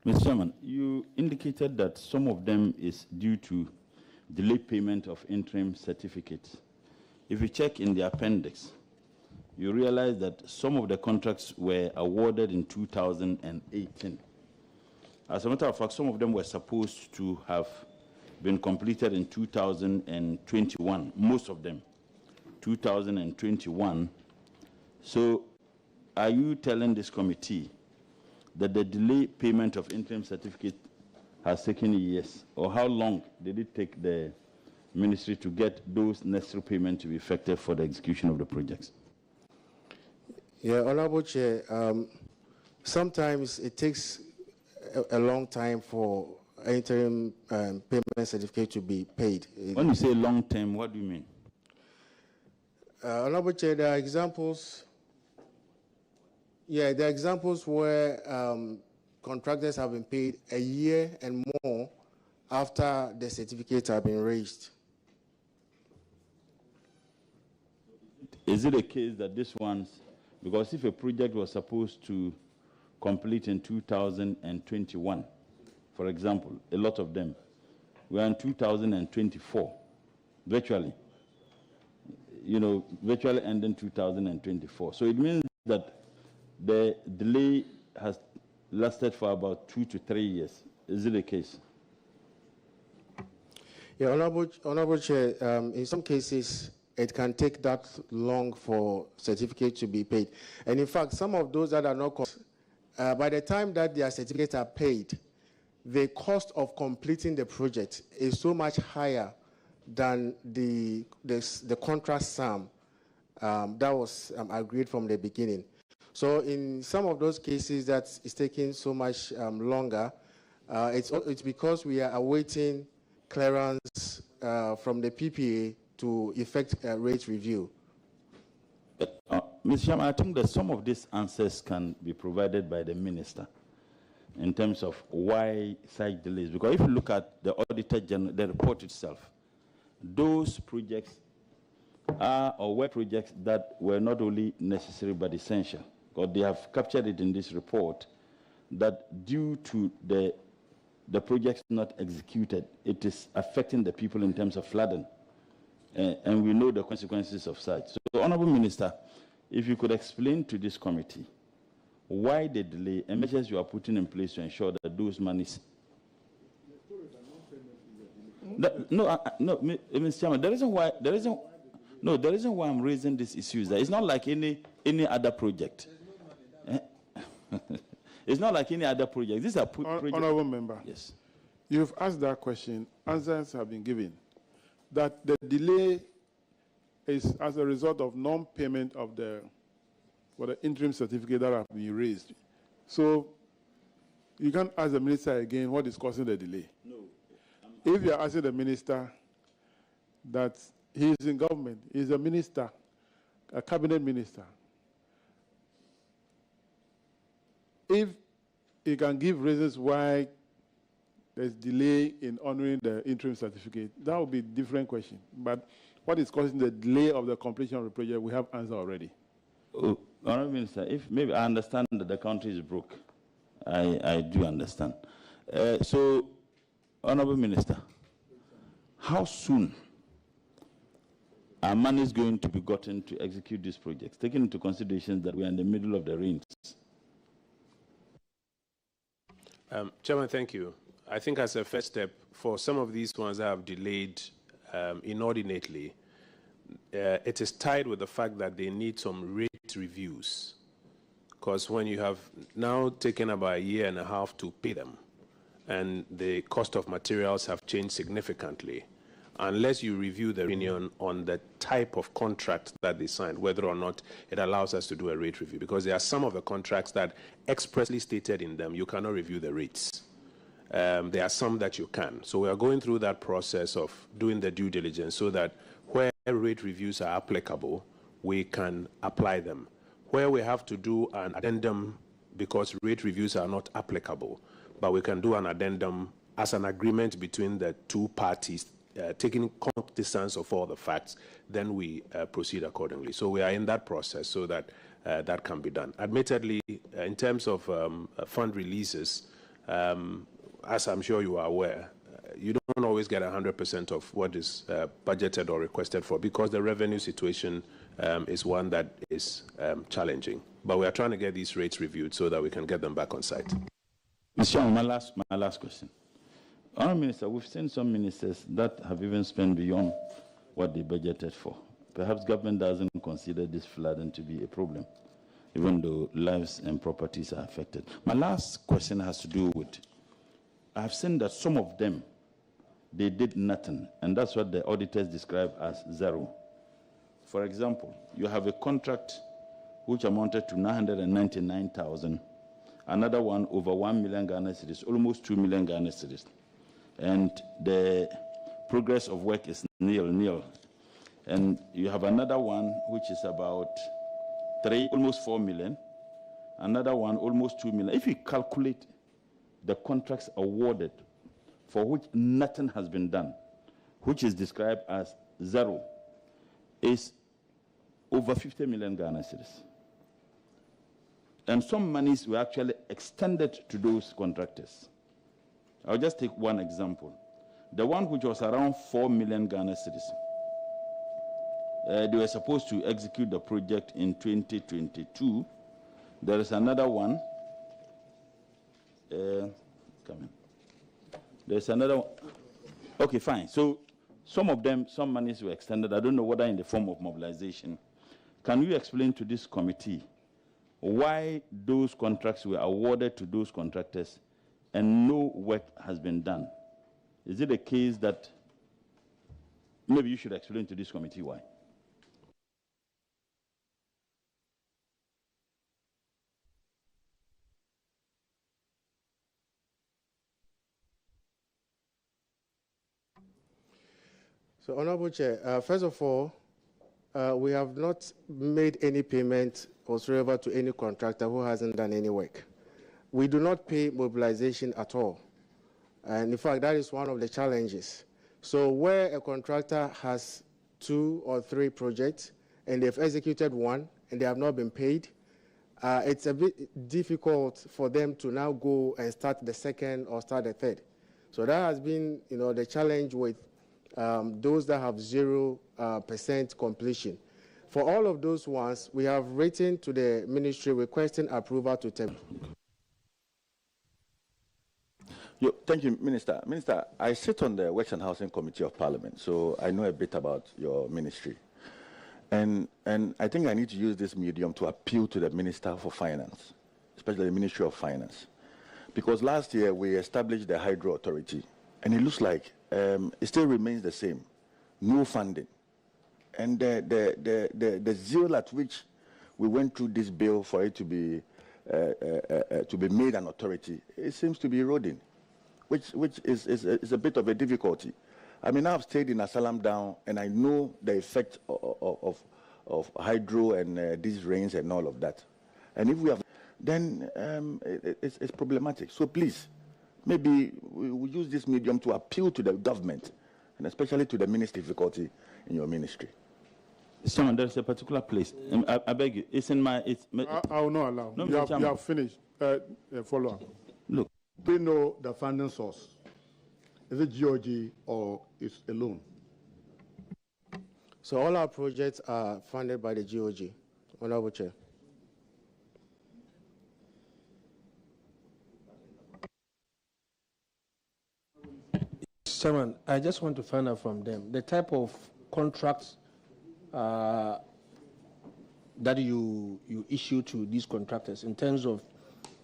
Mr. Chairman, you indicated that some of them is due to delayed payment of interim certificates. If you check in the appendix, you realize that some of the contracts were awarded in 2018. As a matter of fact, some of them were supposed to have been completed in 2021, most of them, 2021. So are you telling this committee that the delayed payment of interim certificate has taken years? Or how long did it take the ministry to get those necessary payments to be effective for the execution of the projects? Yeah, Honorable Chair, sometimes it takes a long time for interim payment certificate to be paid. When you say long term, what do you mean? Honorable Chair, there are examples. Yeah, there are examples where contractors have been paid a year and more after the certificates have been raised. Is it a case that this one's, because if a project was supposed to complete in 2021, for example, a lot of them, we are in 2024, virtually, virtually ending 2024. So it means that the delay has lasted for about 2 to 3 years. Is it the case? Yeah, Honorable Chair, in some cases, it can take that long for certificates to be paid. And in fact, some of those that are not, by the time that their certificates are paid, the cost of completing the project is so much higher than the contract sum that was agreed from the beginning. So in some of those cases that is taking so much longer, it's because we are awaiting clearance from the PPA to effect a rate review. Mr. Chairman, I think that some of these answers can be provided by the minister in terms of why such delays. Because if you look at the Auditor General, the report itself, those projects are or were projects that were not only necessary but essential. Because they have captured it in this report that due to the projects not executed, it is affecting the people in terms of flooding. And we know the consequences of such. So, Honorable Minister, if you could explain to this committee why the delay and measures you are putting in place to ensure that those monies. No, Mr. Chairman, the reason why I'm raising this issue is that it's not like any other project. It's not like any other project. These are projects. Honorable Member. Yes. You've asked that question. Answers have been given. That the delay is as a result of non-payment of the interim certificate that have been raised. So you can't ask the minister again what is causing the delay. No. If you are asking the minister that he is in government, he is a minister, a cabinet minister, if he can give reasons why there's delay in honoring the interim certificate, that would be a different question. But what is causing the delay of the completion of the project, we have answer already. Oh, Honourable Minister, if maybe I understand that the country is broke. I do understand. So, Honourable Minister, how soon are monies going to be gotten to execute these projects, taking into consideration that we are in the middle of the rains? Chairman, thank you. I think as a first step, for some of these ones that have delayed inordinately, it is tied with the fact that they need some rate reviews. Because when you have now taken about a year and a half to pay them, and the cost of materials have changed significantly, unless you review the opinion on the type of contract that they signed, whether or not it allows us to do a rate review. Because there are some of the contracts that expressly stated in them, you cannot review the rates. There are some that you can. So we are going through that process of doing the due diligence so that where rate reviews are applicable, we can apply them. Where we have to do an addendum because rate reviews are not applicable, but we can do an addendum as an agreement between the two parties, taking cognizance of all the facts, then we proceed accordingly. So we are in that process so that that can be done. Admittedly, in terms of fund releases, as I'm sure you are aware, you don't always get 100% of what is budgeted or requested for, because the revenue situation is one that is challenging. But we are trying to get these rates reviewed so that we can get them back on site. Mr. Chairman, my last question. Honourable Minister, we've seen some ministers that have even spent beyond what they budgeted for. Perhaps government doesn't consider this flooding to be a problem, even though lives and properties are affected. My last question has to do with, I've seen that some of them, they did nothing, and that's what the auditors describe as zero. For example, you have a contract which amounted to 999,000, another one over 1 million Ghana cedis, almost 2 million Ghana cedis. And the progress of work is nil. And you have another one which is about almost 4 million, another one almost 2 million. If you calculate the contracts awarded for which nothing has been done, which is described as zero, is over 50 million Ghana cedis. And some monies were actually extended to those contractors. I'll just take one example. The one which was around 4 million Ghana cedis, they were supposed to execute the project in 2022. There is another one. There's another one. Okay, fine. So some of them, some monies were extended. I don't know whether in the form of mobilization. Can you explain to this committee why those contracts were awarded to those contractors and no work has been done? Is it a case that maybe you should explain to this committee why? So, Honorable Chair, first of all, we have not made any payment whatsoever to any contractor who hasn't done any work. We do not pay mobilization at all. And in fact, that is one of the challenges. So where a contractor has 2 or 3 projects and they've executed one and they have not been paid, it's a bit difficult for them to now go and start the second or start the third. So that has been, the challenge with those that have 0% completion. For all of those ones, we have written to the ministry requesting approval to tempt. Thank you, Minister. Minister, I sit on the Works and Housing Committee of Parliament, so I know a bit about your ministry. And I think I need to use this medium to appeal to the Minister for Finance, especially the Ministry of Finance. Because last year we established the Hydro Authority, and it looks like it still remains the same, no funding. And the zeal at which we went through this bill for it to be made an authority, it seems to be eroding, which is a bit of a difficulty. I mean, I've stayed in Asalam Down, and I know the effect of hydro and these rains and all of that. And if we have, then it's problematic. So please, maybe we use this medium to appeal to the government, and especially to the ministry difficulty in your ministry. Someone, there's a particular place. I beg you. It's in my. I will not allow. No, you have finished. Follow up. Look. We know the funding source. Is it GOG or is a loan? So all our projects are funded by the GOG. Honorable Chair. Chairman, I just want to find out from them the type of contracts that you issue to these contractors in terms of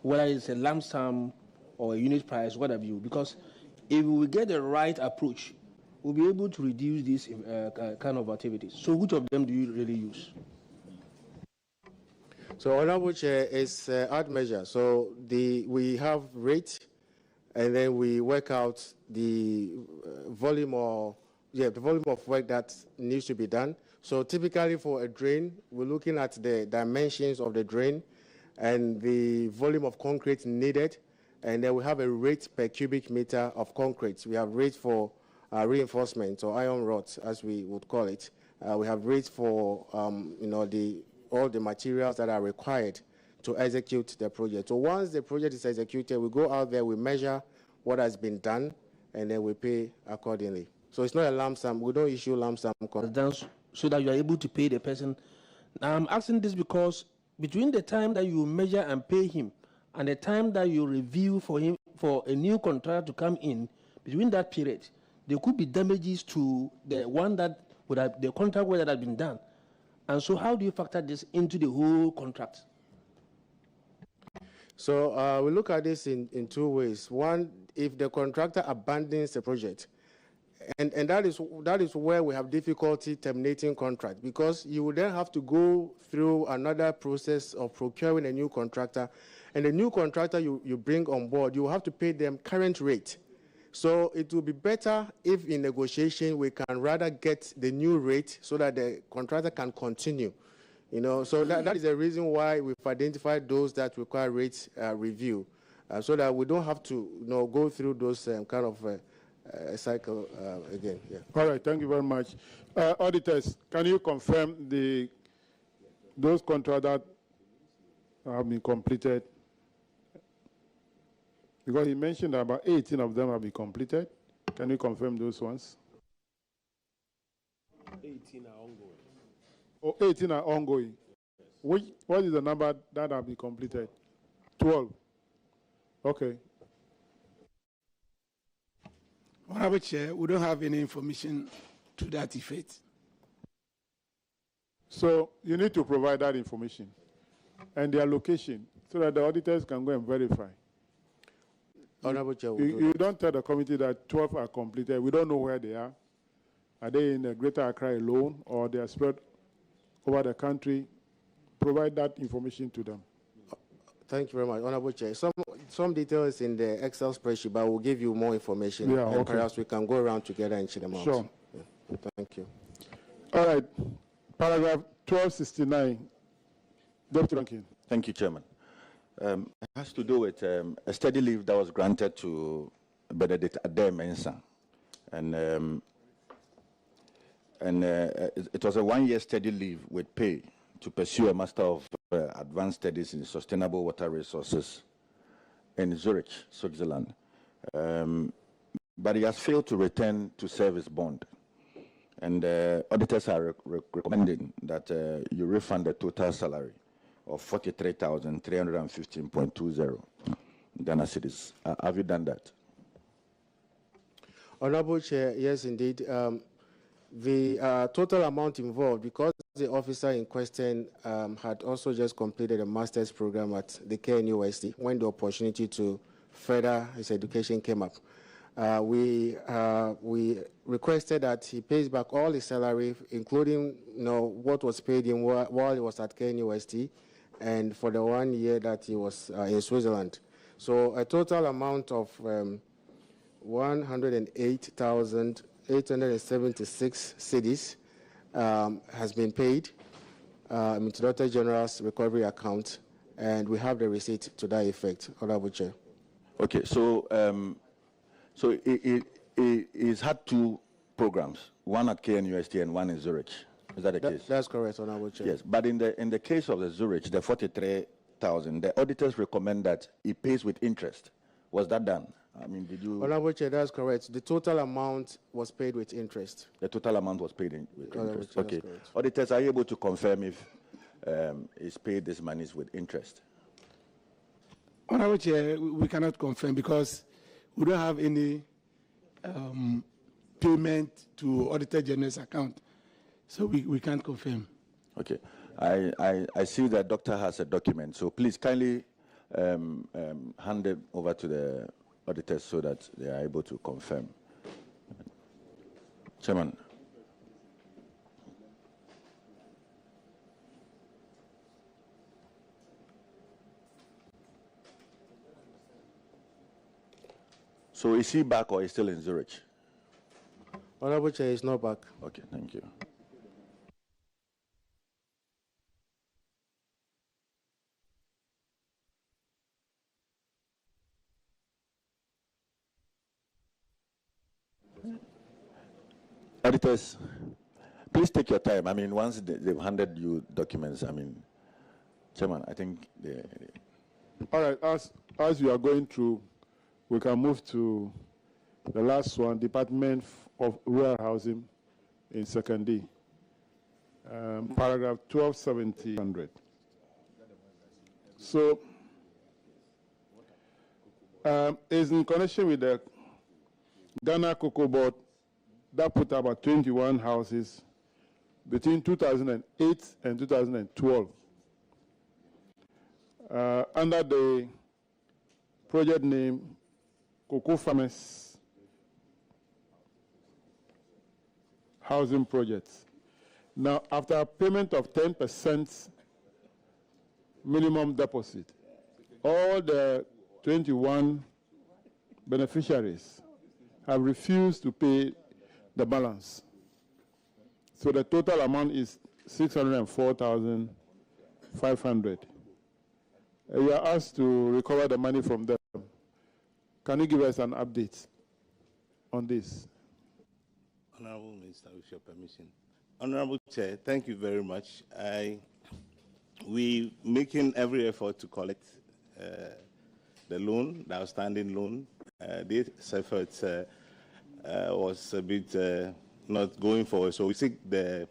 whether it's a lump sum or a unit price, what have you. Because if we get the right approach, we'll be able to reduce these kind of activities. So which of them do you really use? So Honorable Chair, it's ad measure. So we have rate, and then we work out the volume of work that needs to be done. So typically for a drain, we're looking at the dimensions of the drain and the volume of concrete needed, and then we have a rate per cubic meter of concrete. We have rates for reinforcement or iron rods, as we would call it. We have rates for all the materials that are required to execute the project. So once the project is executed, we go out there, we measure what has been done, and then we pay accordingly. So it's not a lump sum. We don't issue lump sum contracts. So that you are able to pay the person. Now, I'm asking this because between the time that you measure and pay him and the time that you review for him for a new contract to come in, between that period, there could be damages to the one that would have, the contract work that has been done. And so how do you factor this into the whole contract? So we look at this in two ways. One, if the contractor abandons the project, and that is where we have difficulty terminating contract, because you would then have to go through another process of procuring a new contractor, and the new contractor you bring on board, you will have to pay them current rate. So it will be better if in negotiation we can rather get the new rate so that the contractor can continue. You know, so that is the reason why we've identified those that require rate review, so that we don't have to, you know, go through those kind of cycle again. Yeah. All right, thank you very much. Auditors, can you confirm those contracts that have been completed? Because he mentioned that about 18 of them have been completed. Can you confirm those ones? 18 are ongoing. Oh, 18 are ongoing. What is the number that have been completed? 12. Okay. Honorable Chair, we don't have any information to that effect. So you need to provide that information and their location so that the auditors can go and verify. Honorable Chair, you don't tell the committee that 12 are completed. We don't know where they are. Are they in the Greater Accra alone, or they are spread over the country? Provide that information to them. Thank you very much, Honorable Chair. Some details in the Excel spreadsheet, but we'll give you more information. Yeah, and okay. Perhaps we can go around together and check them out. Sure. Yeah. Thank you. All right. Paragraph 1269. Deputy Ranking. Thank you, Chairman. It has to do with a study leave that was granted to Benedict Ade-Mensah. And it was a one-year study leave with pay to pursue a Master of Advanced Studies in Sustainable Water Resources in Zurich, Switzerland. But he has failed to return to service bond. And auditors are recommending that you refund the total salary of 43,315.20 Ghana cedis. Have you done that? Honorable Chair, yes, indeed. The total amount involved, because the officer in question had also just completed a master's program at the KNUST, when the opportunity to further his education came up. We requested that he pays back all his salary, including, you know, what was paid him while he was at KNUST, and for the 1 year that he was in Switzerland. So a total amount of 108,876 cedis has been paid into Director General's recovery account, and we have the receipt to that effect, Honorable Chair. Okay, so so he's had two programs, one at KNUST and one in Zurich. Is that the case? That's correct, Honorable Chair. Yes, but in the case of the Zurich, the 43,000, the auditors recommend that he pays with interest. Was that done? I mean, did you? Honorable Chair, that's correct. The total amount was paid with interest. The total amount was paid with interest. Chair, okay. that's Auditors, are you able to confirm if he's paid these monies with interest? Honorable Chair, we cannot confirm because we don't have any payment to Auditor General's account. So we can't confirm. Okay. I see that doctor has a document, so please kindly hand it over to the auditors so that they are able to confirm. Chairman. So is he back or is still in Zurich? Honorable Chair, is not back. Okay, thank you. Auditors, please take your time. I mean, once they've handed you documents, I mean, Chairman, I think All right, as you are going through, we can move to the last one, Department of Rural Housing in Second D. Paragraph 1270. So, is in connection with the Ghana Cocoa Board that put about 21 houses between 2008 and 2012 under the project name Cocoa Farmers Housing Projects. Now, after a payment of 10% minimum deposit, all the 21 beneficiaries have refused to pay the balance. So the total amount is 604,500. You are asked to recover the money from them. Can you give us an update on this? Honorable Minister, with your permission. Honorable Chair, thank you very much. We making every effort to collect the loan, the outstanding loan. This effort was a bit not going forward, so we seek the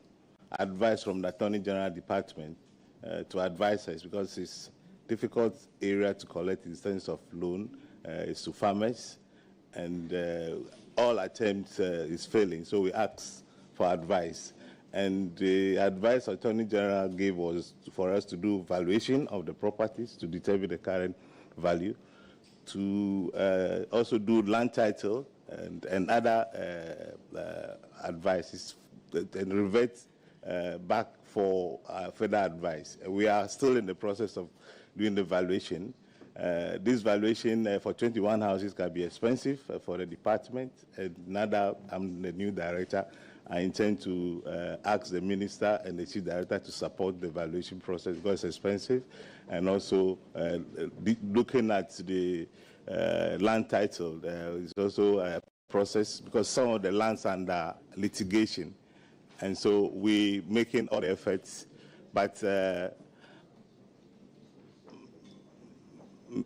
advice from the Attorney General Department to advise us, because it's difficult area to collect in terms of loan. It's to farmers, and all attempts is failing. So we asked for advice, and the advice Attorney General gave was for us to do valuation of the properties to determine the current value, to also do land title and other advices, and revert back for further advice. We are still in the process of doing the valuation. This valuation for 21 houses can be expensive for the department. And now that I'm the new director, I intend to ask the minister and the chief director to support the valuation process, because it's expensive, and also looking at the land title is also a process, because some of the lands are under litigation, and so we're making all the efforts, but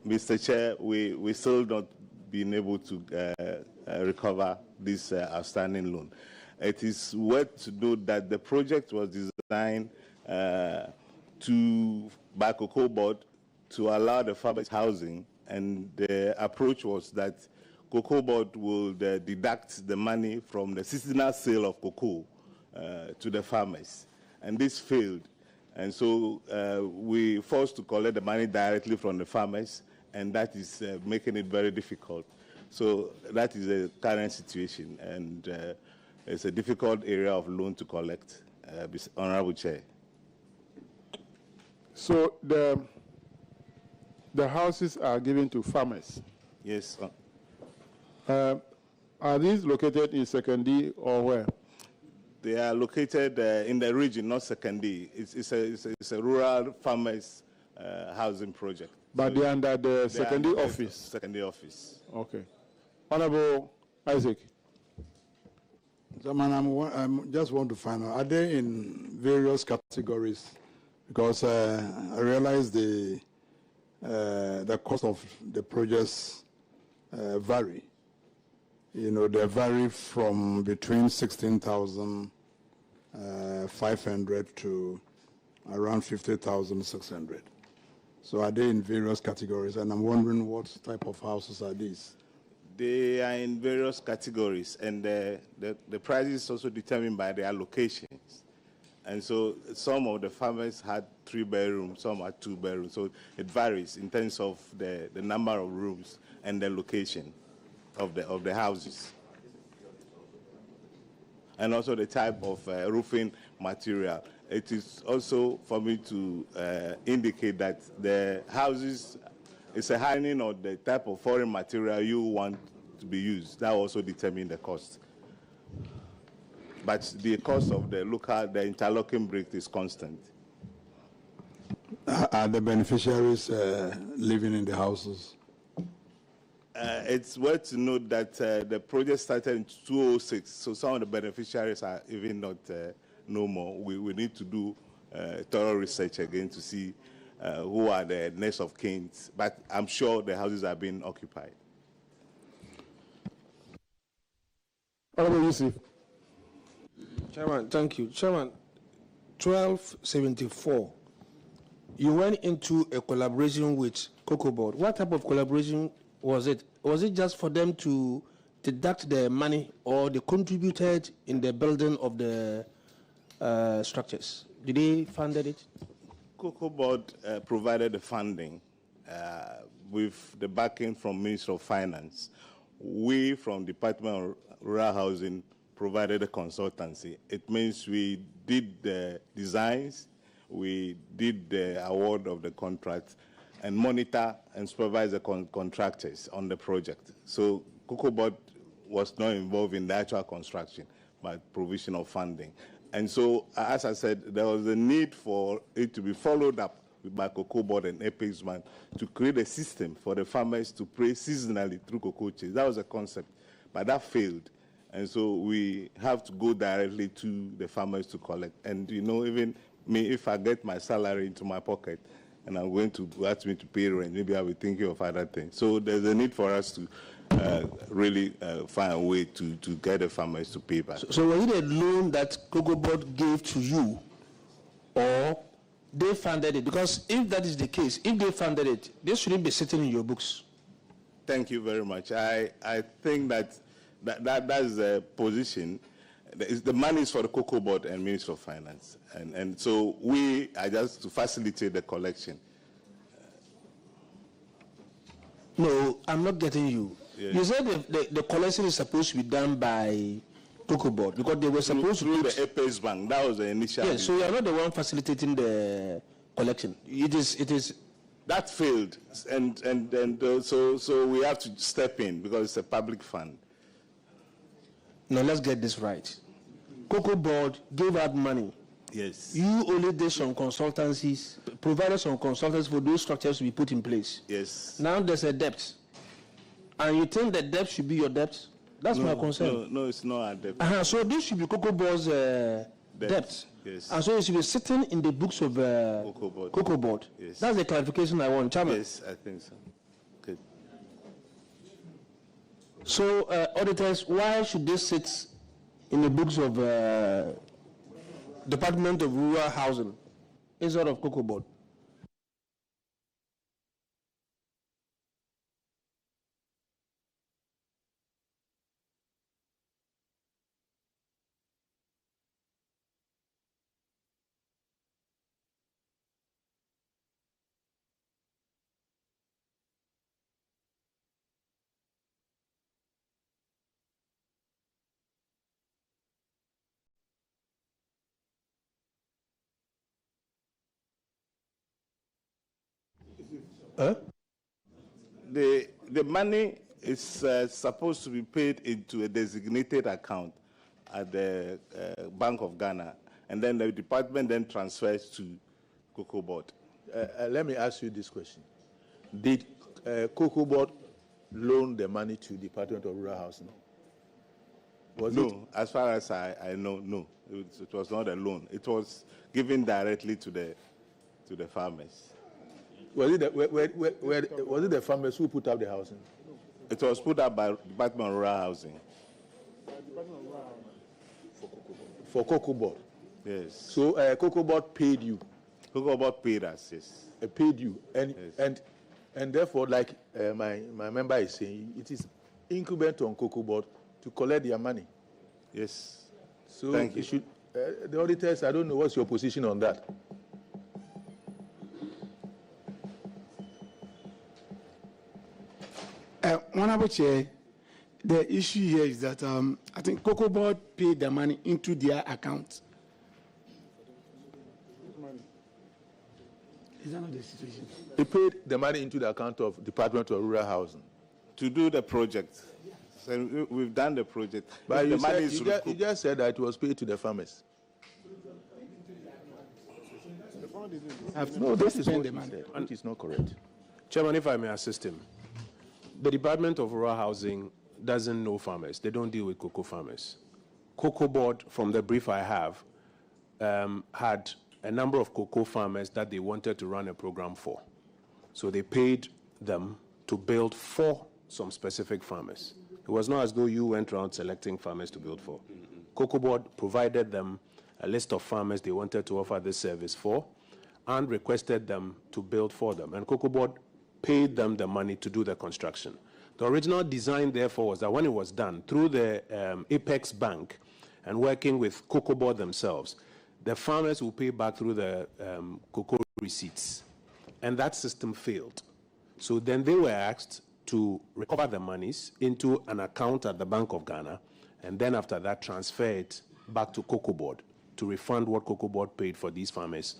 Mr. Chair, we still not been able to recover this outstanding loan. It is worth to note that the project was designed by Cocoa Board to allow the farmers housing, and the approach was that Cocoa Board will deduct the money from the seasonal sale of cocoa to the farmers, and this failed. And so we forced to collect the money directly from the farmers, and that is making it very difficult. So that is the current situation, and it's a difficult area of loan to collect, Honorable Chair. So the houses are given to farmers? Yes. Are these located in Second D or where? They are located in the region, not Second D. It's a rural farmers housing project. But so they are under the Second D office? Second D office. Okay. Honorable Isaac. Chairman, I just want to find out, are they in various categories? Because I realize the cost of the projects vary. You know, they vary from between 16,500 to around 50,600. So are they in various categories? And I'm wondering what type of houses are these? They are in various categories, and the price is also determined by their locations. And so some of the farmers had 3 bedrooms, some had 2 bedrooms. So it varies in terms of the number of rooms and the location of the houses, and also the type of roofing material. It is also for me to indicate that the houses is a hardening of the type of foreign material you want to be used. That also determines the cost. But the cost of the interlocking brick is constant. Are the beneficiaries living in the houses? It's worth to note that the project started in 2006, so some of the beneficiaries are even not no more. We need to do thorough research again to see who are the next of kin, but I'm sure the houses are being occupied. Honorable Yusuf. Chairman, thank you. Chairman, 1274, you went into a collaboration with Cocoa Board. What type of collaboration was it? Was it just for them to deduct the money, or they contributed in the building of the structures? Did they funded it? Cocoa Board provided the funding with the backing from Ministry of Finance. We from Department of Rural Housing provided the consultancy. It means we did the designs, we did the award of the contract, and monitor and supervise the contractors on the project. So Cocoa Board was not involved in the actual construction, but provision of funding. And so, as I said, there was a need for it to be followed up by Cocoa Board and Apex Bank to create a system for the farmers to pay seasonally through cocoa chains. That was a concept, but that failed. And so we have to go directly to the farmers to collect. And you know, even me, if I get my salary into my pocket and I'm going to ask me to pay rent, maybe I'll be thinking of other things. So there's a need for us to really find a way to get the farmers to pay back. So was it a loan that Cocoa Board gave to you, or they funded it? Because if that is the case, if they funded it, they shouldn't be sitting in your books. Thank you very much. I think that is the position. The money is for the Cocoa Board and Ministry of Finance. And so we are just to facilitate the collection. No, I'm not getting you. Yes. You said the collection is supposed to be done by Cocoa Board because they were supposed through to the Apex Bank. That was the initial. Yes, so you are not the one facilitating the collection. It is. That failed, and so we have to step in because it's a public fund. Now let's get this right. Cocoa Board gave out money. Yes. You only did some consultancies, provided some consultants for those structures to be put in place. Yes. Now there's a debt. And you think the debt should be your debt? That's my concern. No, it's not a debt. So this should be Cocoa Board's debt. Yes. And so it should be sitting in the books of Cocoa Board. Yes. That's the clarification I want, Chairman. Yes, I think so. Good. So, auditors, why should this sit in the books of Department of Rural Housing instead of Cocoa Board? Huh? The money is supposed to be paid into a designated account at the Bank of Ghana, and then the department then transfers to Cocoa Board. Let me ask you this question. Did Cocoa Board loan the money to Department of Rural Housing? As far as I know, no. It was not a loan. It was given directly to the farmers. Was it the farmers who put up the housing? It was put up by Department of Rural Housing. For Cocoa Board? Yes. So Cocoa Board paid you? Cocoa Board paid us, yes. Paid you. Yes. And therefore, like my member is saying, it is incumbent on Cocoa Board to collect their money. Yes. So thank you. Should, the auditors, I don't know what's your position on that. Honorable Chair, the issue here is that I think Cocoa Board paid the money into their account. Is that not the situation? They paid the money into the account of Department of Rural Housing. To do the project. So we've done the project. But you just said that it was paid to the farmers. No, this is what the money. Which is not correct. Chairman, if I may assist him. The Department of Rural Housing doesn't know farmers. They don't deal with cocoa farmers. Cocoa Board, from the brief I have, had a number of cocoa farmers that they wanted to run a program for. So they paid them to build for some specific farmers. It was not as though you went around selecting farmers to build for. Cocoa Board provided them a list of farmers they wanted to offer this service for and requested them to build for them. And Cocoa Board paid them the money to do the construction. The original design, therefore, was that when it was done through the Apex Bank and working with Cocoa Board themselves, the farmers will pay back through the cocoa receipts. And that system failed. So then they were asked to recover the monies into an account at the Bank of Ghana, and then after that transfer it back to Cocoa Board to refund what Cocoa Board paid for these farmers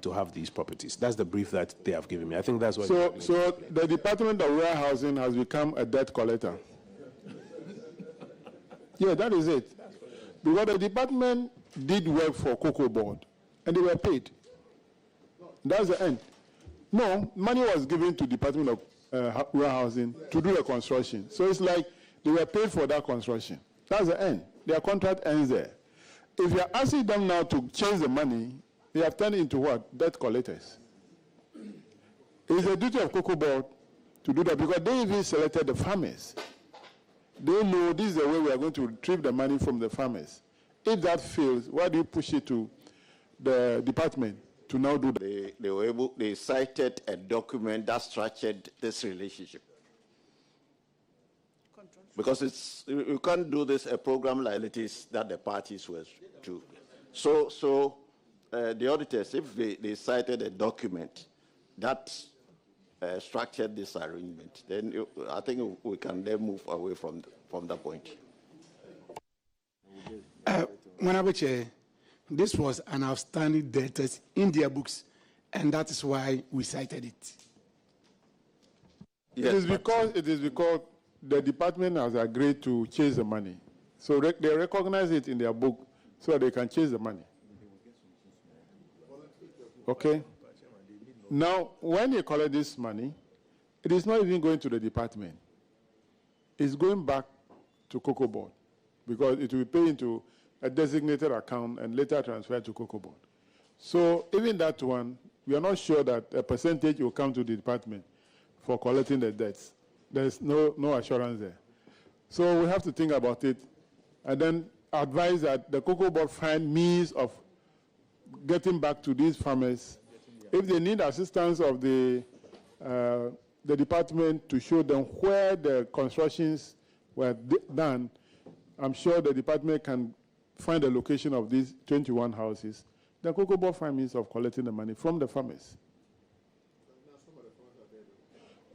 to have these properties. That's the brief that they have given me. I think that's what. So the Department of Rural Housing has become a debt collector. Yeah, that is it. Because the department did work for Cocoa Board, and they were paid. That's the end. No, money was given to Department of Rural Housing to do the construction. So it's like they were paid for that construction. That's the end. Their contract ends there. If you're asking them now to change the money, they have turned into what? Debt collectors. It's the duty of Cocoa Board to do that because they even selected the farmers. They know this is the way we are going to retrieve the money from the farmers. If that fails, why do you push it to the department to now do that? They cited a document that structured this relationship. Because you can't do this, a program like it is that the parties were to. So the auditors, if they cited a document that structured this arrangement, then I think we can then move away from that point. Honorable Chair, this was an outstanding debt in their books, and that is why we cited it. Yes, it is because the department has agreed to chase the money. So they recognize it in their book so that they can chase the money. Okay? Now, when you collect this money, it is not even going to the department. It's going back to Cocoa Board because it will pay into a designated account and later transferred to Cocoa Board. So even that one, we are not sure that a percentage will come to the department for collecting the debts. There's no assurance there. So we have to think about it and then advise that the Cocoa Board find means of getting back to these farmers. If they need assistance of the department to show them where the constructions were done, I'm sure the department can find the location of these 21 houses. The Cocoa Board find means of collecting the money from the farmers.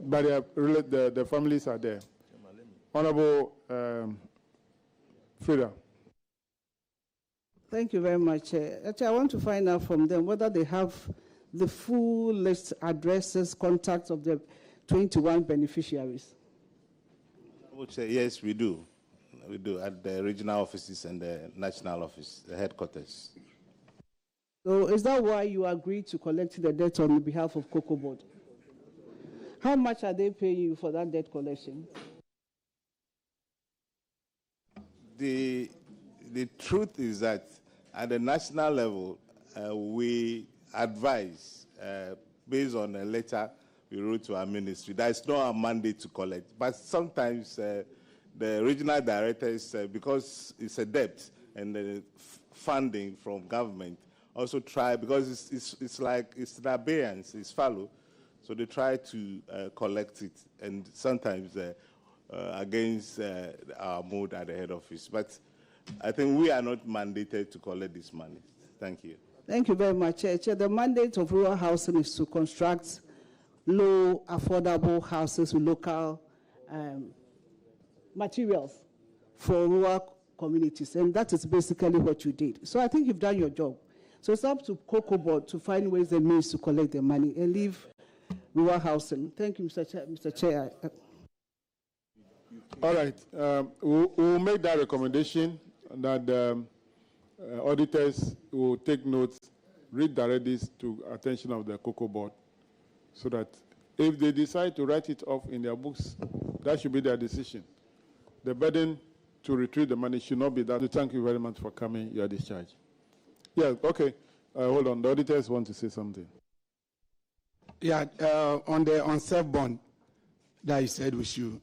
But the families are there. Honorable Frida. Thank you very much. Actually, I want to find out from them whether they have the full list, addresses, contacts of the 21 beneficiaries. I would say yes, we do. We do at the regional offices and the national office, the headquarters. So is that why you agreed to collect the debt on behalf of Cocoa Board? How much are they paying you for that debt collection? The truth is that at the national level, we advise based on a letter we wrote to our ministry. That is not our mandate to collect. But sometimes the regional directors, because it's a debt and the funding from government, also try, because it's like it's an abeyance, it's fallow, so they try to collect it, and sometimes against our mood at the head office. But I think we are not mandated to collect this money. Thank you. Thank you very much, Chair. The mandate of rural housing is to construct low, affordable houses with local materials for rural communities, and that is basically what you did. So I think you've done your job. So it's up to Cocoa Board to find ways and means to collect the money and leave rural housing. Thank you, Mr. Chair. All right. We'll make that recommendation that auditors will take notes, redirect this to attention of the Cocoa Board, so that if they decide to write it off in their books, that should be their decision. The burden to retrieve the money should not be that. Thank you very much for coming. You are discharged. Yeah, okay. Hold on, the auditors want to say something. Yeah, on the unserved bond that you said we should.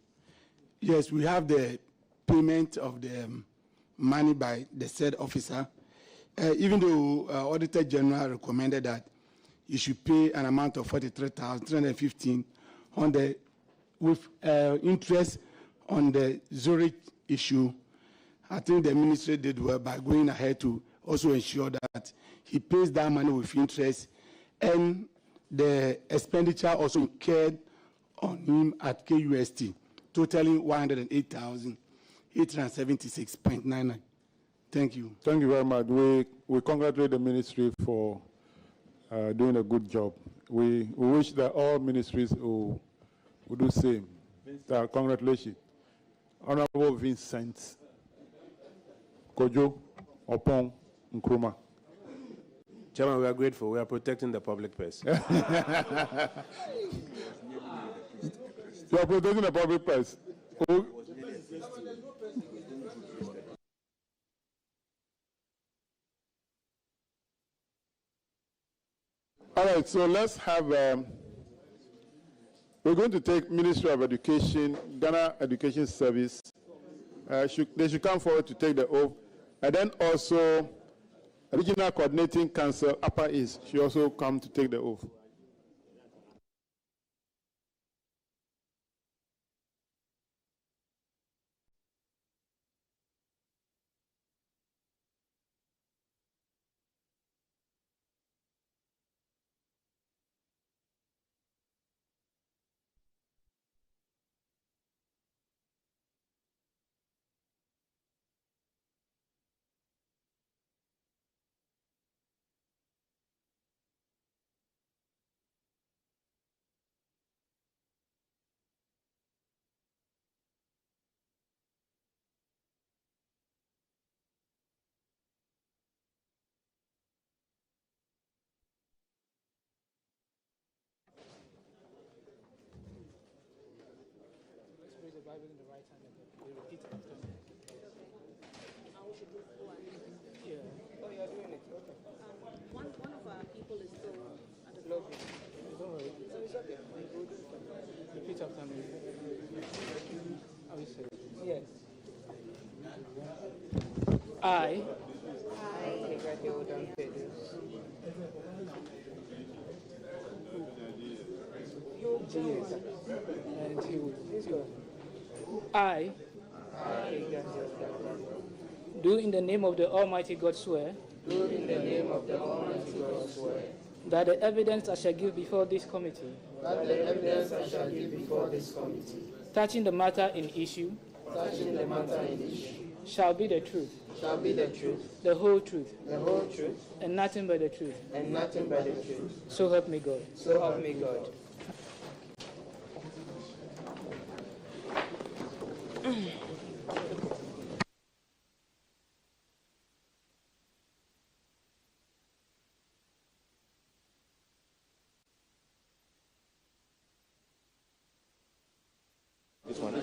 Yes, we have the payment of the money by the said officer. Even though Auditor General recommended that you should pay an amount of 43,315 on the with interest on the Zurich issue, I think the ministry did well by going ahead to also ensure that he pays that money with interest, and the expenditure also incurred on him at KUST, totaling 108,876.99. Thank you. Thank you very much. We congratulate the ministry for doing a good job. We wish that all ministries will do the same. Congratulations. Honorable Vincent Kojo Opon Nkrumah. Chairman, we are grateful. We are protecting the public purse. You are protecting the public purse. Oh. All right, so let's have, we're going to take Ministry of Education, Ghana Education Service. They should come forward to take the oath. And then also, Regional Coordinating Council, Upper East, should also come to take the oath. One of our people is still at the lobby. Don't worry. So it's okay. Repeat after me. How you say? Yes. I. I do in the name of the Almighty God swear. Do in the name of the Almighty God swear. That the evidence I shall give before this committee. That the evidence I shall give before this committee. Touching the matter in issue. Touching the matter in issue. Shall be the truth. Shall be the truth. The whole truth. The whole truth. And nothing but the truth. And nothing but the truth. So help me God. So help me God.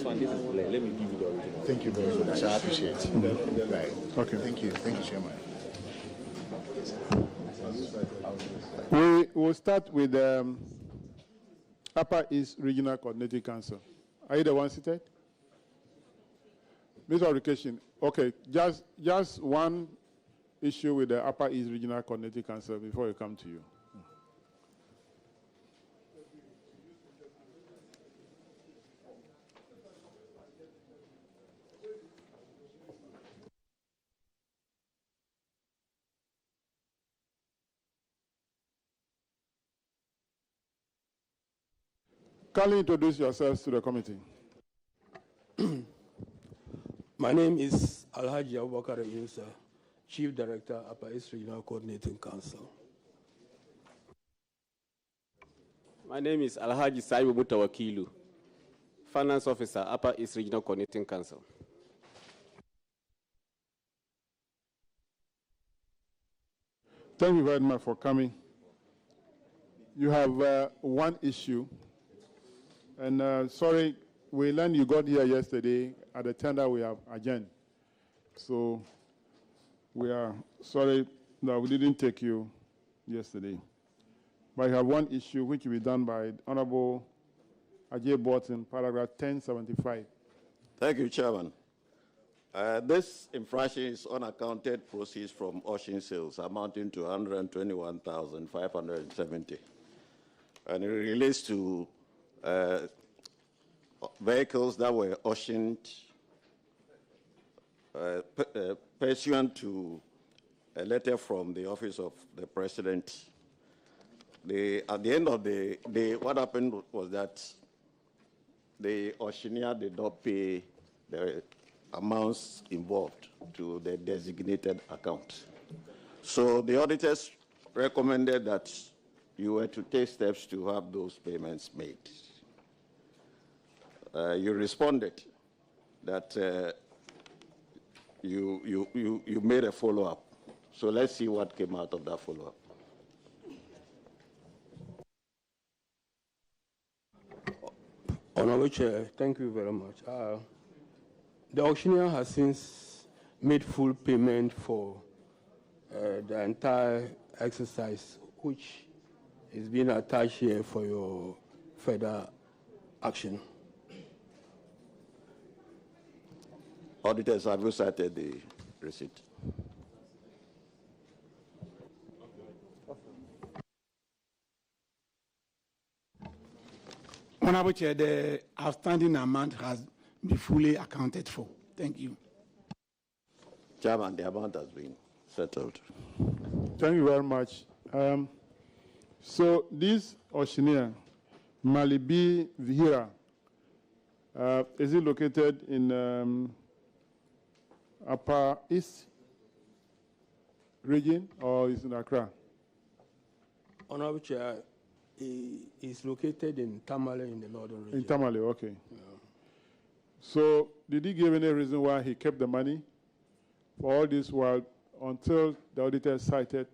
This is play. Let me give you the original. Thank you very much. I appreciate it. Right. Okay. Thank you, Chairman. We will start with Upper East Regional Coordinating Council. Are you the one seated? Minister of Education. Okay, just one issue with the Upper East Regional Coordinating Council before we come to you. Kindly introduce yourselves to the committee. My name is Alhaji Abubakar Yusa, Chief Director, Upper East Regional Coordinating Council. My name is Alhaji Saibu Mutawakilu, Finance Officer, Upper East Regional Coordinating Council. Thank you very much for coming. You have one issue. And sorry, we learned you got here yesterday at the time that we have adjourned. So we are sorry that we didn't take you yesterday. But I have one issue which will be done by Honorable Ajay Borton, paragraph 1075. Thank you, Chairman. This infraction is unaccounted proceeds from auction sales amounting to 121,570. And it relates to vehicles that were auctioned pursuant to a letter from the office of the president. At the end of the day, what happened was that the auctioneer did not pay the amounts involved to the designated account. So the auditors recommended that you were to take steps to have those payments made. You responded that you made a follow-up. So let's see what came out of that follow-up. Honorable Chair, thank you very much. The auctioneer has since made full payment for the entire exercise, which is being attached here for your further action. Auditors, have you cited the receipt? Honorable Chair, the outstanding amount has been fully accounted for. Thank you. Chairman, the amount has been settled. Thank you very much. So this auctioneer, Malibi Vihira, is it located in Upper East region or is it in Accra? Honorable Chair, he is located in Tamale in the northern region. In Tamale, okay. Yeah. So did he give any reason why he kept the money for all this while until the auditor cited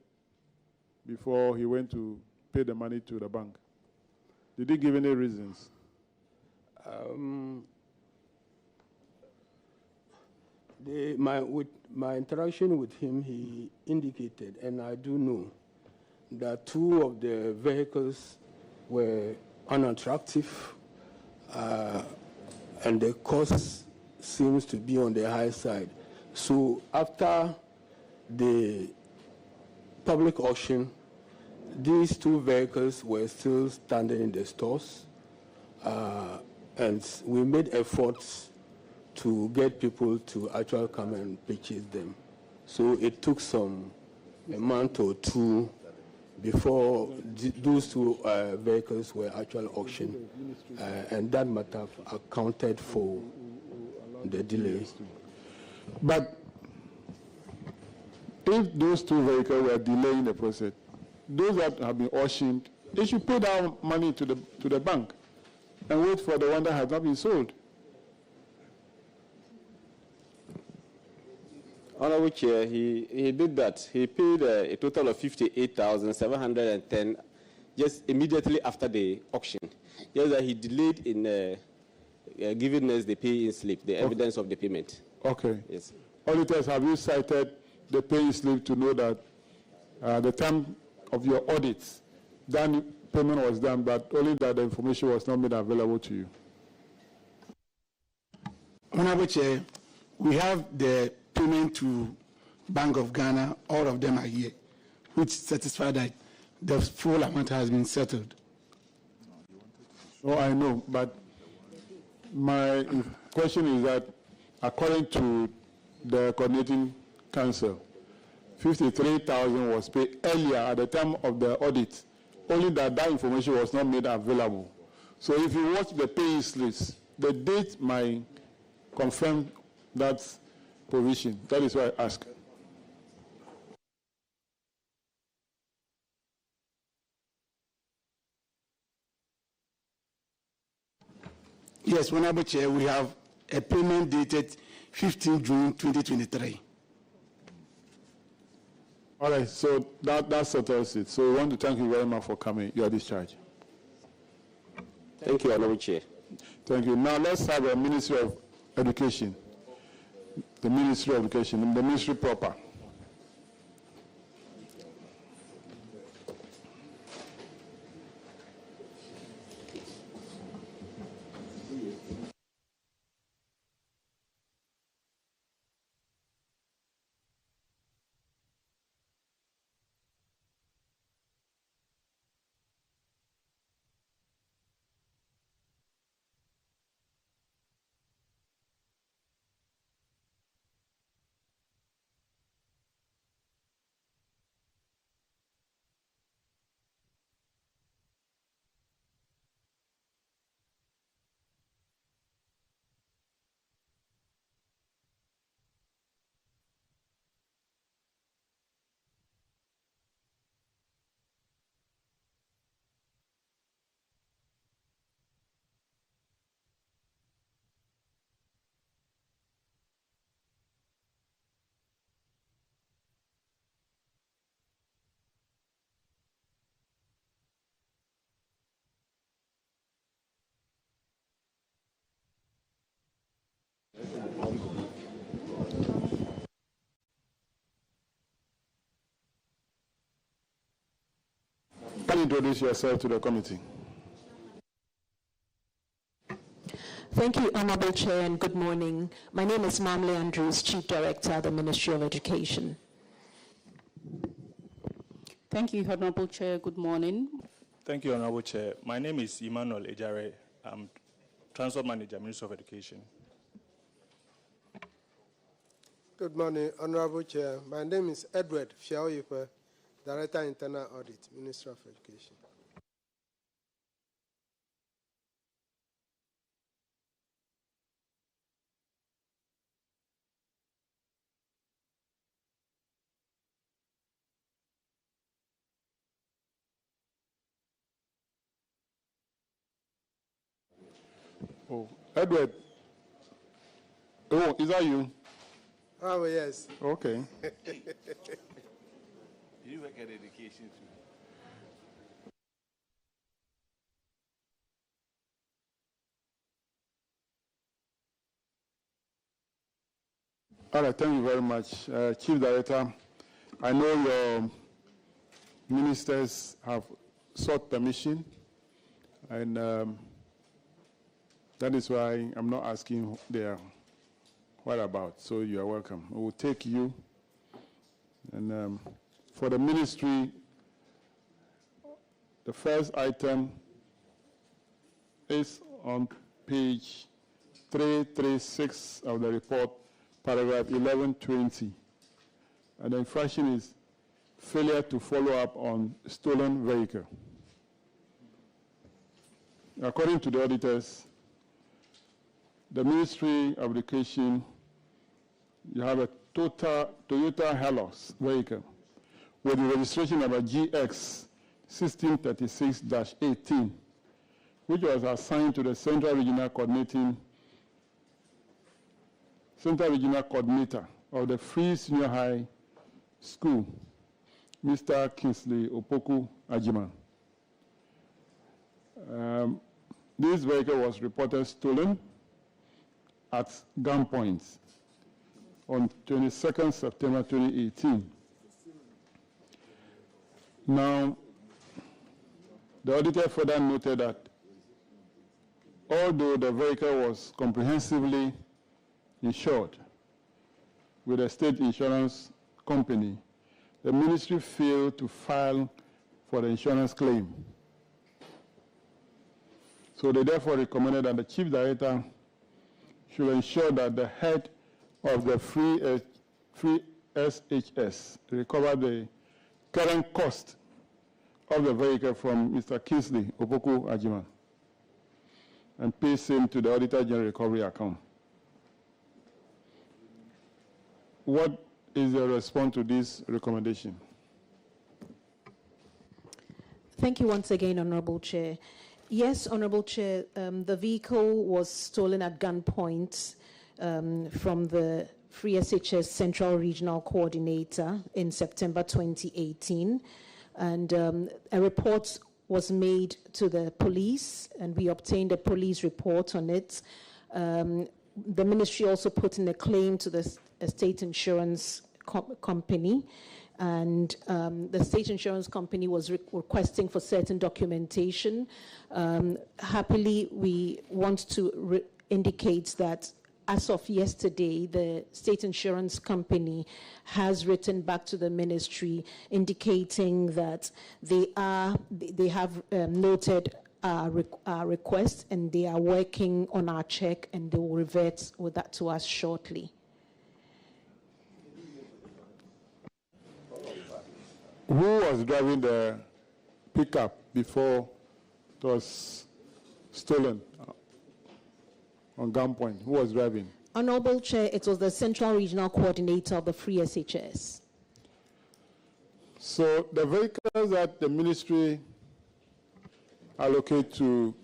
before he went to pay the money to the bank? Did he give any reasons? With my interaction with him, he indicated, and I do know, that two of the vehicles were unattractive, and the cost seems to be on the high side. So after the public auction, these two vehicles were still standing in the stores, and we made efforts to get people to actually come and purchase them. So it took a month or two before those two vehicles were actually auctioned, and that matter accounted for the delay. But if those two vehicles were delaying the process, those that have been auctioned, they should pay down money to the bank and wait for the one that has not been sold. Honorable Chair, he did that. He paid a total of 58,710 just immediately after the auction. Just that he delayed in giving us the pay-in slip, the evidence of the payment. Okay. Yes. Auditors, have you cited the pay-in slip to know that the time of your audits, then payment was done, but only that the information was not made available to you? Honorable Chair, we have the payment to Bank of Ghana, all of them are here, which satisfy that the full amount has been settled. Oh, I know, but my question is that according to the coordinating council, 53,000 was paid earlier at the time of the audit, only that information was not made available. So if you watch the pay slips, the date might confirm that provision. That is why I ask. Yes, Honorable Chair, we have a payment dated 15 June 2023. All right, so that settles it. So we want to thank you very much for coming. You are discharged. Thank you, Honorable Chair. Thank you. Now let's have a Ministry of Education. The Ministry of Education, the ministry proper. Can you introduce yourself to the committee? Thank you, Honorable Chair, and good morning. My name is Mamle Andrews, Chief Director at the Ministry of Education. Thank you, Honorable Chair. Good morning. Thank you, Honorable Chair. My name is Emmanuel Ejare. I'm Transport Manager, Ministry of Education. Good morning, Honorable Chair. My name is Edward Fiaoyepe, Director Internal Audit, Ministry of Education. Oh, Edward. Oh, is that you? Oh, yes. Okay. You work at education too. All right, thank you very much. Chief Director, I know your ministers have sought permission, and that is why I'm not asking their whereabouts, so you are welcome. We will take you. And for the ministry, the first item is on page 336 of the report, paragraph 1120. And the infraction is failure to follow up on stolen vehicle. According to the auditors, the Ministry of Education, you have a Toyota Hilux vehicle with the registration number GX 1636-18, which was assigned to the Central Regional Coordinator of the Free Senior High School, Mr. Kingsley Opoku Ajiman. This vehicle was reported stolen at gunpoint on 22nd September 2018. Now, the auditor further noted that although the vehicle was comprehensively insured with a state insurance company, the ministry failed to file for the insurance claim. So they therefore recommended that the Chief Director should ensure that the head of the free SHS recover the current cost of the vehicle from Mr. Kingsley Opoku Ajiman and pay same to the Auditor General Recovery Account. What is the response to this recommendation? Thank you once again, Honorable Chair. Yes, Honorable Chair, the vehicle was stolen at gunpoint from the Free SHS Central Regional Coordinator in September 2018. And a report was made to the police, and we obtained a police report on it. The ministry also put in a claim to the state insurance company, and the state insurance company was requesting for certain documentation. Happily, we want to indicate that as of yesterday, the state insurance company has written back to the ministry indicating that they have noted our request, and they are working on our check, and they will revert with that to us shortly. Who was driving the pickup before it was stolen on gunpoint? Who was driving? Honorable Chair, it was the Central Regional Coordinator of the Free SHS. So the vehicles that the ministry allocate to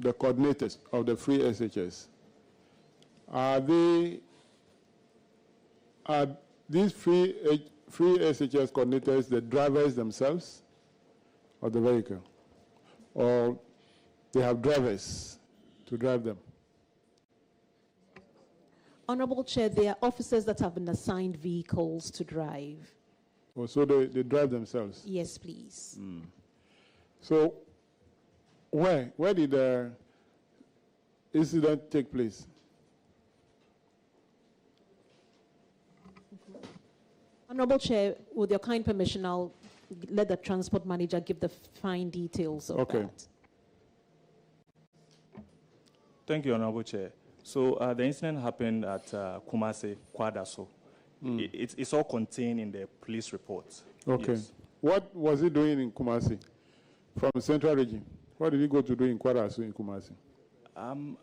the coordinators of the Free SHS, are these free SHS coordinators the drivers themselves of the vehicle, or they have drivers to drive them? Honorable Chair, there are officers that have been assigned vehicles to drive. Oh, so they drive themselves? Yes, please. So where did the incident take place? Honorable Chair, with your kind permission, I'll let the transport manager give the fine details of that. Thank you, Honorable Chair. So the incident happened at Kumasi, Kwadaso. It's all contained in the police report. Okay. Yes. What was he doing in Kumasi from the central region? What did he go to do in Kwadaso in Kumasi?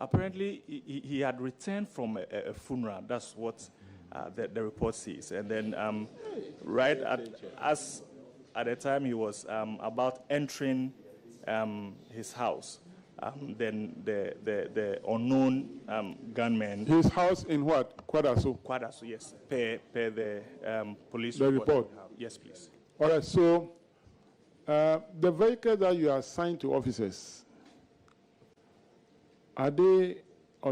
Apparently, he had returned from a funeral. That's what the report says. And then right at the time he was about entering his house, then the unknown gunman. His house in what? Kwadaso? Kwadaso, yes. Per the police report. Yes, please. All right, so the vehicles that you assign to officers, are they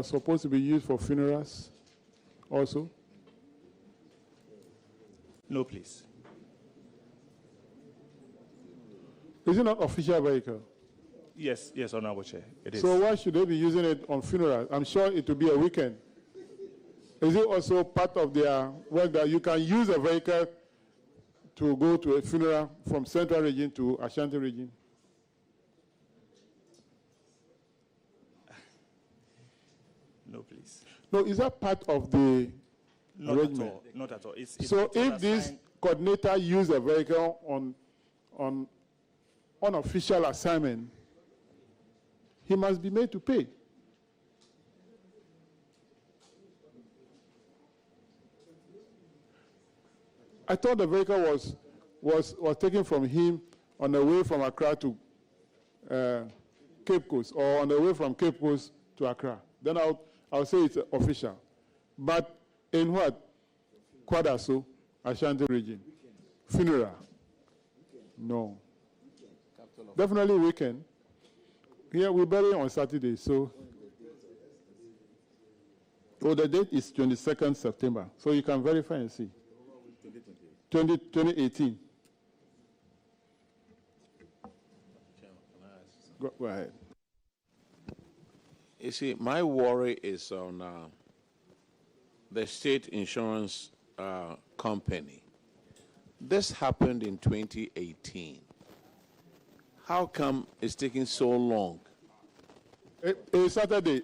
supposed to be used for funerals also? No, please. Is it not official vehicle? Yes, Honorable Chair, it is. So why should they be using it on funerals? I'm sure it will be a weekend. Is it also part of their work that you can use a vehicle to go to a funeral from Central Region to Ashanti Region? No, please. No, is that part of the arrangement? Not at all. So if this coordinator use a vehicle on unofficial assignment, he must be made to pay. I thought the vehicle was taken from him on the way from Accra to Cape Coast, or on the way from Cape Coast to Accra. Then I'll say it's official. But in what? Kwadaso, Ashanti region. Funeral. No. Definitely weekend. Here we bury on Saturday, so. Oh, the date is 22nd September. So you can verify and see. 2018. Go ahead. You see, my worry is on the state insurance company. This happened in 2018. How come it's taking so long? It's Saturday.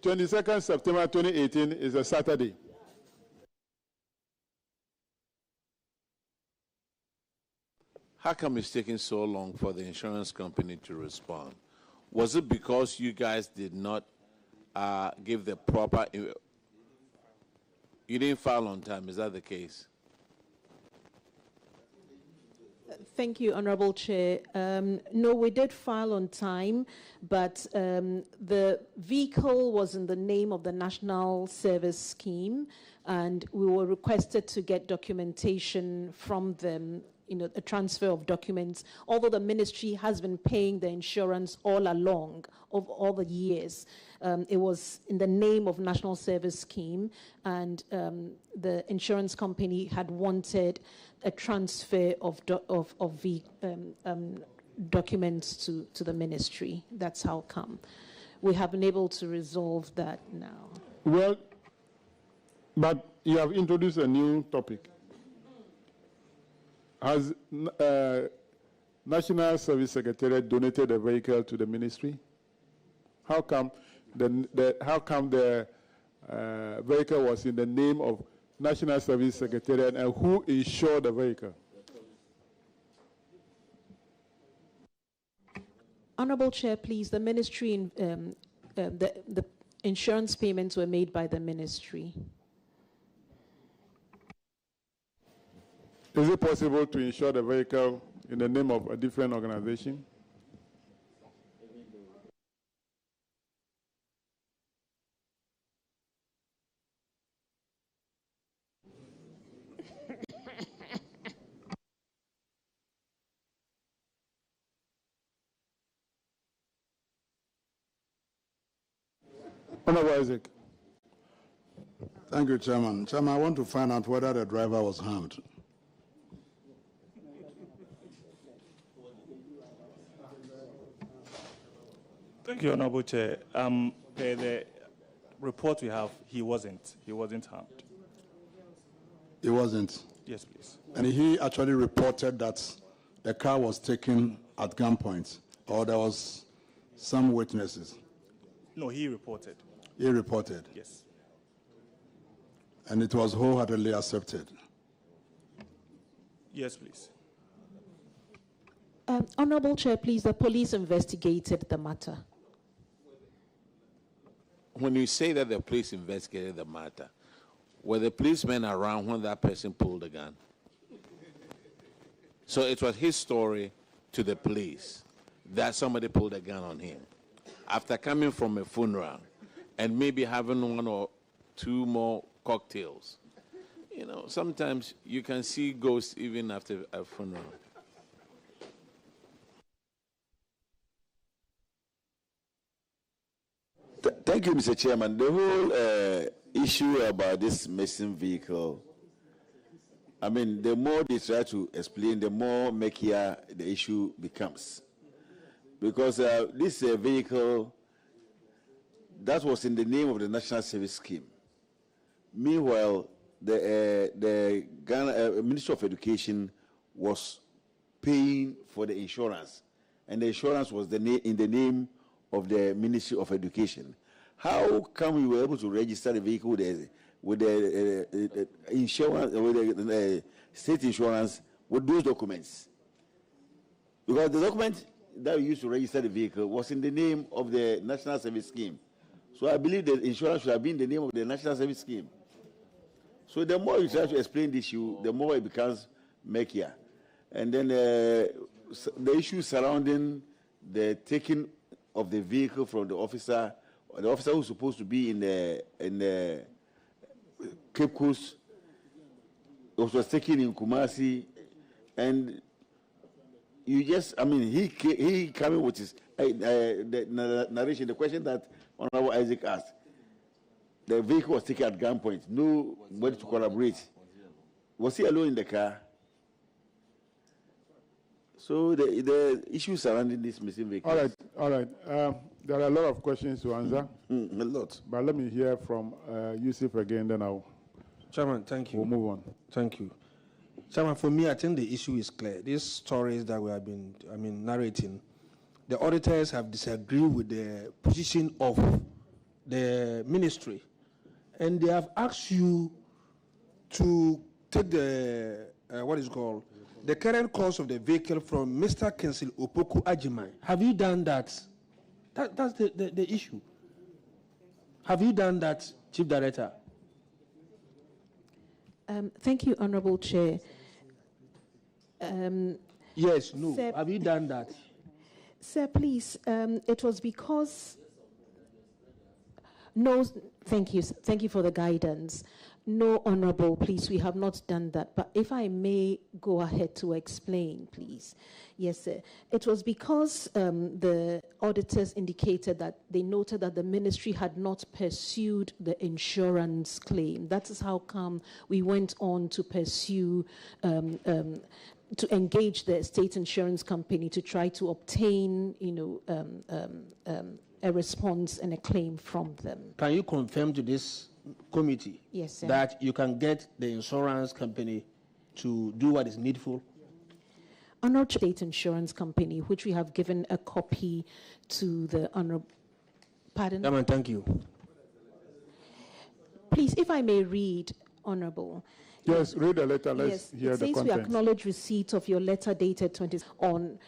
22nd September 2018 is a Saturday. How come it's taking so long for the insurance company to respond? Was it because you guys did not give the proper... You didn't file on time, is that the case? Thank you, Honorable Chair. No, we did file on time, but the vehicle was in the name of the National Service Scheme, and we were requested to get documentation from them, a transfer of documents, although the ministry has been paying the insurance all along of all the years. It was in the name of National Service Scheme, and the insurance company had wanted a transfer of documents to the ministry. That's how come. We have been able to resolve that now. Well, but you have introduced a new topic. Has National Service Secretariat donated a vehicle to the ministry? How come the vehicle was in the name of National Service Secretariat, and who insured the vehicle? Honorable Chair, please, the ministry, the insurance payments were made by the ministry. Is it possible to insure the vehicle in the name of a different organization? Honorable Isaac. Thank you, Chairman. Chairman, I want to find out whether the driver was harmed. Thank you, Honorable Chair. Per the report we have, he wasn't harmed. He wasn't? Yes, please. And he actually reported that the car was taken at gunpoint, or there was some witnesses? No, he reported. He reported? Yes. And it was wholeheartedly accepted? Yes, please. Honorable Chair, please, the police investigated the matter. When you say that the police investigated the matter, were the policemen around when that person pulled the gun? So it was his story to the police that somebody pulled a gun on him after coming from a funeral and maybe having one or two more cocktails. You know, sometimes you can see ghosts even after a funeral. Thank you, Mr. Chairman. The whole issue about this missing vehicle, I mean, the more they try to explain, the more murkier the issue becomes. Because this vehicle, that was in the name of the National Service Scheme. Meanwhile, the Ghana Ministry of Education was paying for the insurance, and the insurance was in the name of the Ministry of Education. How come we were able to register the vehicle with the insurance, with the state insurance, with those documents? Because the document that we used to register the vehicle was in the name of the National Service Scheme. So I believe the insurance should have been the name of the National Service Scheme. So the more you try to explain the issue, the more it becomes murkier. And then the issue surrounding the taking of the vehicle from the officer who's supposed to be in the Cape Coast, was taken in Kumasi, and you just, I mean, he coming with his the narration, the question that Honorable Isaac asked. The vehicle was taken at gunpoint, nobody to collaborate. Was he alone in the car? So the issue surrounding this missing vehicle. All right. There are a lot of questions to answer. A lot. But let me hear from Yusuf again, then I'll. Chairman, thank you. We'll move on. Thank you. Chairman, for me, I think the issue is clear. These stories that we have been, narrating, the auditors have disagreed with the position of the ministry, and they have asked you to take the the current cost of the vehicle from Mr. Kensil Opoku Ajimai. Have you done that? That's the issue. Have you done that, Chief Director? Thank you, Honorable Chair. Yes, no. Sir, have you done that? Sir, please, it was because... No, thank you. Thank you for the guidance. No, Honorable, please, we have not done that. But if I may go ahead to explain, please. Yes, sir. It was because the auditors indicated that they noted that the ministry had not pursued the insurance claim. That is how come we went on to pursue, to engage the state insurance company to try to obtain, a response and a claim from them. Can you confirm to this committee, yes, sir, that you can get the insurance company to do what is needful? Honorable State Insurance Company, which we have given a copy to the Honorable... Pardon? Chairman, thank you. Please, if I may read, Honorable. Yes, read the letter. Let's hear the content. It says we acknowledge receipt of your letter dated 20 on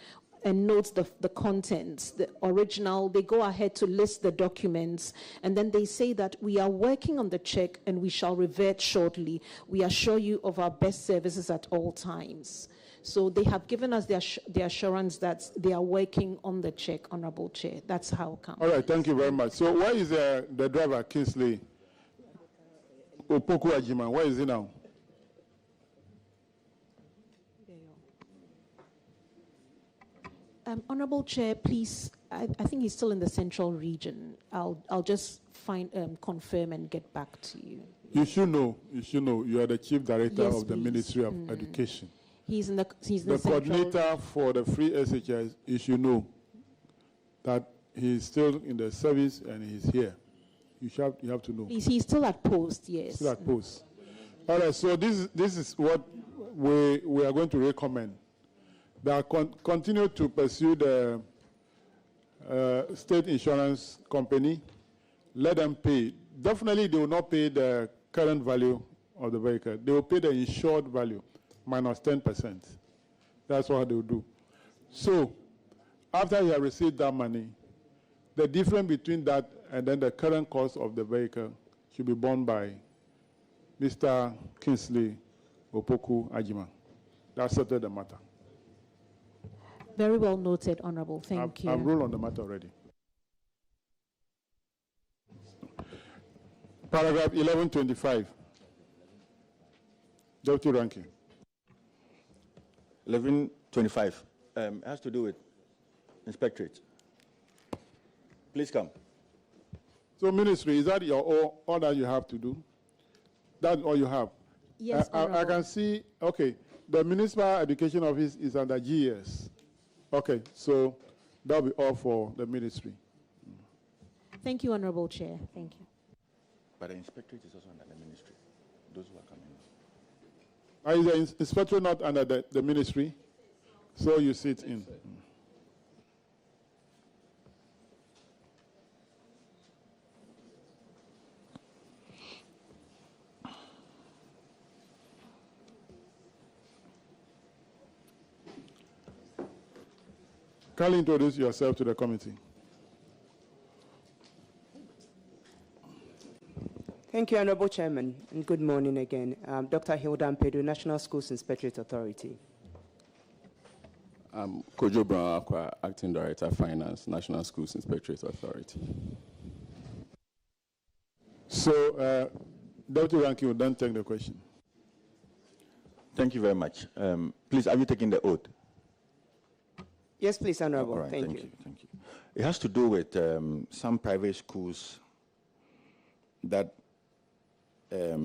and notes the contents, the original. They go ahead to list the documents, and then they say that we are working on the check and we shall revert shortly. We assure you of our best services at all times. So they have given us the assurance that they are working on the check, Honorable Chair. That's how come. All right, thank you very much. So where is the driver, Kingsley Opoku Ajima? Where is he now? Honorable Chair, please, I think he's still in the central region. I'll just confirm and get back to you. You should know. You should know. You are the chief director Yes, of the please. Ministry of Education. He's in the The coordinator for the free SHIs. You should know that he is still in the service and he's here. You have to know. He's still at post, yes. Still at post. All right. So this is what we are going to recommend. That continue to pursue the state insurance company. Let them pay. Definitely, they will not pay the current value of the vehicle. They will pay the insured value minus 10%. That's what they will do. So, after you have received that money, the difference between that and then the current cost of the vehicle should be borne by Mr. Kingsley Opoku Ajima. That settled the matter. Very well noted, Honorable. Thank you. I've ruled on the matter already. Paragraph 1125. Deputy Ranking. 1125 has to do with inspectorate. Please come. So, Ministry, is that all that you have to do? That's all you have? Yes, I can see, okay, the Municipal Education Office is under GS. Okay, so that'll be all for the Ministry. Thank you, Honorable Chair. Thank you. But the inspectorate is also under the ministry. Those who are coming. Is the inspector not under the Ministry? So you sit in. Kindly introduce yourself to the committee. Thank you, Honorable Chairman, and good morning again. Dr. Hilda Mpedu, National Schools Inspectorate Authority. Kojo Brown Aqua, Acting Director, Finance, National Schools Inspectorate Authority. So, Deputy Ranking will then take the question. Thank you very much. Please, are you taking the oath? Yes, please, Honorable. All right, thank you. Thank you. It has to do with some private schools that they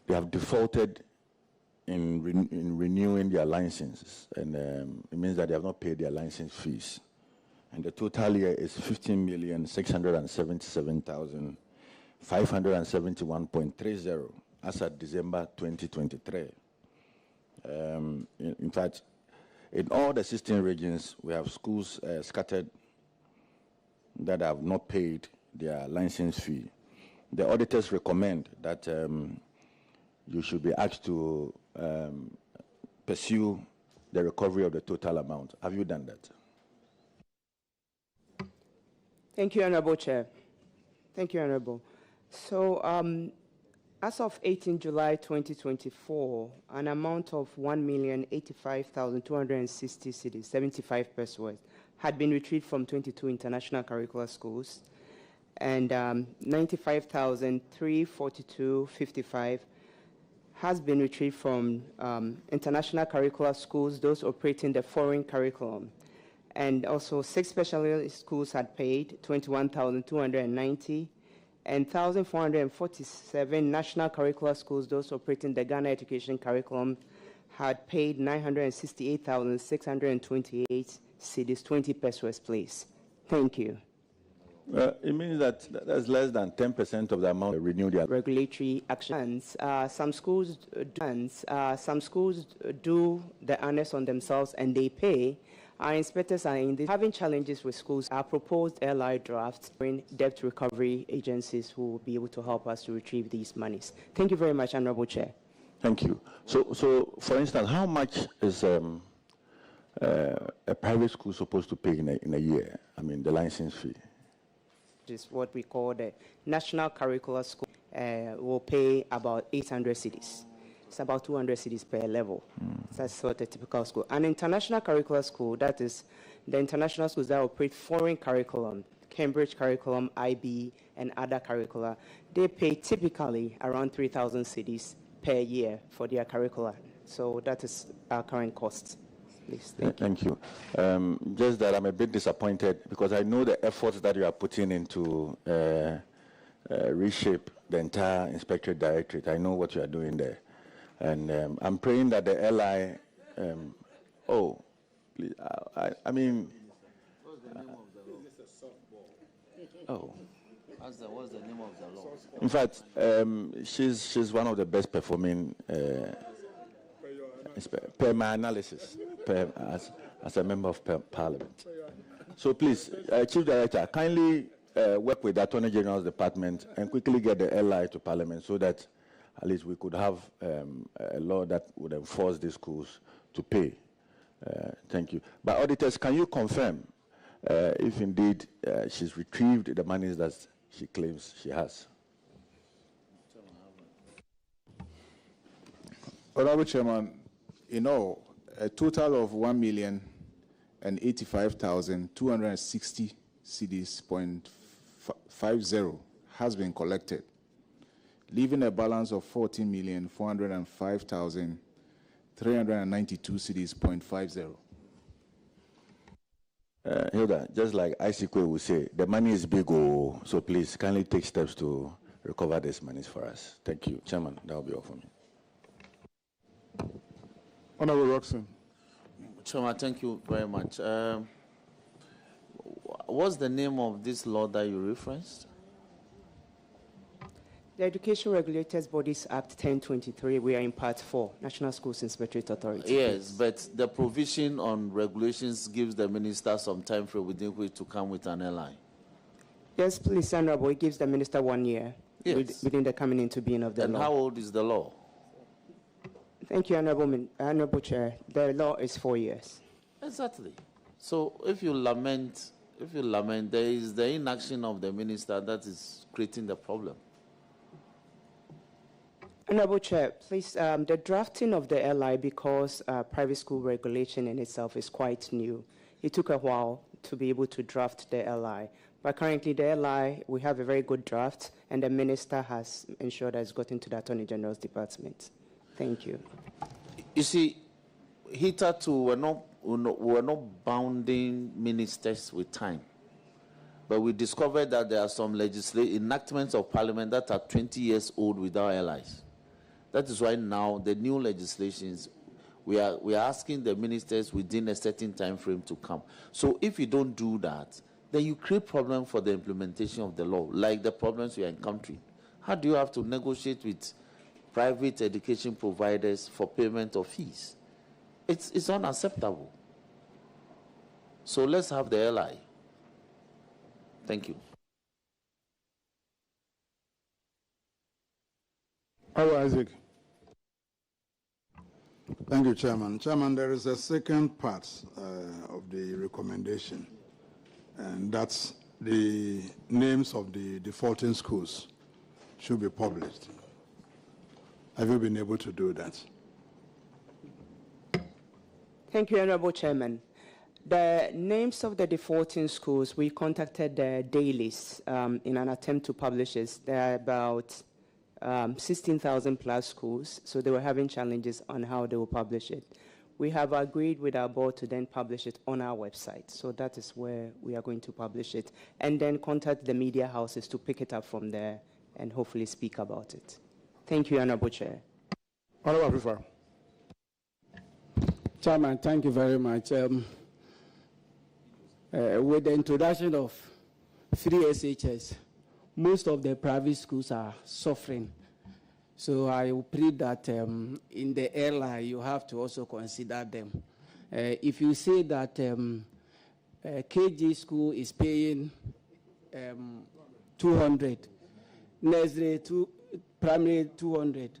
have defaulted in renewing their licenses, and it means that they have not paid their license fees. And the total here is 15,677,571.30 as at December 2023. In fact, in all the 16 regions, we have schools scattered that have not paid their license fee. The auditors recommend that you should be asked to pursue the recovery of the total amount. Have you done that? Thank you, Honorable Chair. Thank you, Honorable. So, as of 18 July 2024, an amount of 1,085,260 cedis, 75 pesos worth, had been retrieved from 22 international curricular schools, and 95,342.55 has been retrieved from international curricular schools, those operating the foreign curriculum. And also 6 specialist schools had paid 21,290, and 1,447 national curricular schools, those operating the Ghana education curriculum, had paid 968,628 cedis, 20 pesos, please. Thank you. It means that that's less than 10% of the amount renewed their regulatory actions. Some schools do the honors on themselves and they pay. Our inspectors are having challenges with schools. Our proposed LI drafts bring debt recovery agencies who will be able to help us to retrieve these monies. Thank you very much, Honorable Chair. Thank you. So for instance, how much is a private school supposed to pay in a year? I mean, the license fee. Is what we call the national curricular school will pay about 800 cedis. It's about 200 cedis per level. That's sort of a typical school. An international curricular school, that is the international schools that operate foreign curriculum, Cambridge curriculum, IB, and other curricula, they pay typically around 3,000 cedis per year for their curricula. So that is our current costs. Please, thank you. Just that I'm a bit disappointed because I know the efforts that you are putting into reshape the entire Inspectorate Directorate. I know what you are doing there. And I'm praying that the LI, please, I mean, What's the name of the law? In fact, she's one of the best performing, per my analysis, as a member of Parliament. So please, Chief Director, kindly work with the Attorney General's Department and quickly get the LI to Parliament so that at least we could have a law that would enforce the schools to pay. Thank you. But auditors, can you confirm if indeed she's retrieved the monies that she claims she has? Honorable Chairman, in all, a total of 1,085,260 cedis.50 has been collected, leaving a balance of 14,405,392 cedis.50. Hilda, just like Isikwe will say, the money is big, so please kindly take steps to recover this monies for us. Thank you. Chairman, that will be all for me. Honorable Roxon. Chairman, thank you very much. What's the name of this law that you referenced? The Education Regulators Bodies Act 1023, we are in Part 4, National Schools Inspectorate Authority. Yes, but the provision on regulations gives the minister some time frame within which to come with an LI. Yes, please, Honorable. It gives the minister 1 year within the coming into being of the law. And how old is the law? Thank you, Honorable Chair. The law is 4 years. Exactly. So if you lament, there is the inaction of the minister that is creating the problem. Honorable Chair, please, the drafting of the LI, because private school regulation in itself is quite new, it took a while to be able to draft the LI. But currently, the LI, we have a very good draft, and the minister has ensured that it's gotten to the Attorney General's department. Thank you. You see, hitherto we're not bounding ministers with time. But we discovered that there are some enactments of Parliament that are 20 years old without LIs. That is why now the new legislations, we are asking the ministers within a certain time frame to come. So if you don't do that, then you create problems for the implementation of the law, like the problems we are encountering. How do you have to negotiate with private education providers for payment of fees? It's unacceptable. So let's have the LI. Thank you. Isaac. Thank you, Chairman. Chairman, there is a second part of the recommendation, and that's the names of the defaulting schools should be published. Have you been able to do that? Thank you, Honorable Chairman. The names of the defaulting schools, we contacted the dailies in an attempt to publish it. There are about 16,000 plus schools, so they were having challenges on how they will publish it. We have agreed with our board to then publish it on our website, so that is where we are going to publish it, and then contact the media houses to pick it up from there and hopefully speak about it. Thank you, Honorable Chair. Honorable Prefer. Chairman, thank you very much. With the introduction of free SHS, most of the private schools are suffering. So I will plead that in the LI, you have to also consider them. If you say that KG school is paying 200, nursery, primary 200,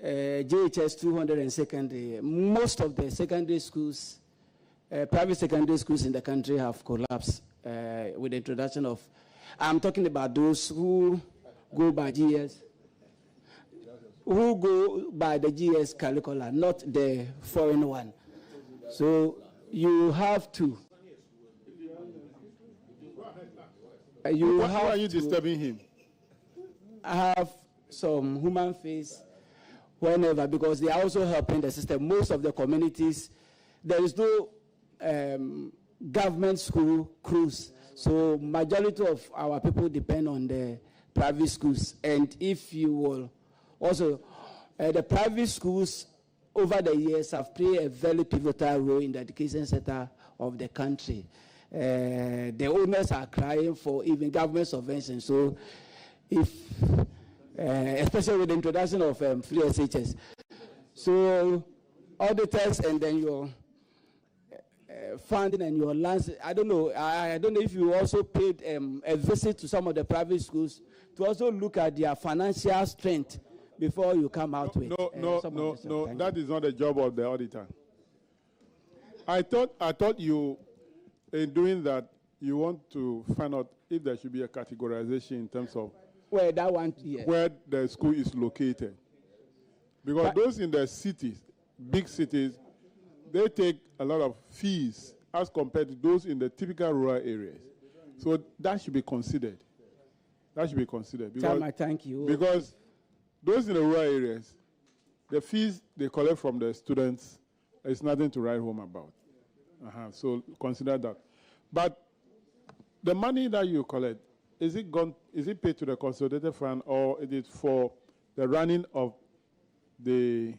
JHS 200 and secondary, most of the secondary schools, private secondary schools in the country have collapsed with the introduction of, I'm talking about those who go by GS, who go by the GS curricula, not the foreign one. So you have to. Why are you disturbing him? Have some human face whenever, because they are also helping the system. Most of the communities, there is no government school crews. So majority of our people depend on the private schools. And if you will also, the private schools over the years have played a very pivotal role in the education sector of the country. The owners are crying for even government subvention. So if, especially with the introduction of free SHS. So auditors and then your funding and your lands, I don't know if you also paid a visit to some of the private schools to also look at their financial strength before you come out with. No, that is not the job of the auditor. I thought you, in doing that, you want to find out if there should be a categorization in terms of where that one, yes, where the school is located. Because those in the cities, big cities, they take a lot of fees as compared to those in the typical rural areas. So that should be considered. That should be considered. Because, thank you. Because those in the rural areas, the fees they collect from the students is nothing to write home about. So consider that. But the money that you collect, is it paid to the consolidated fund, or is it for the running of the,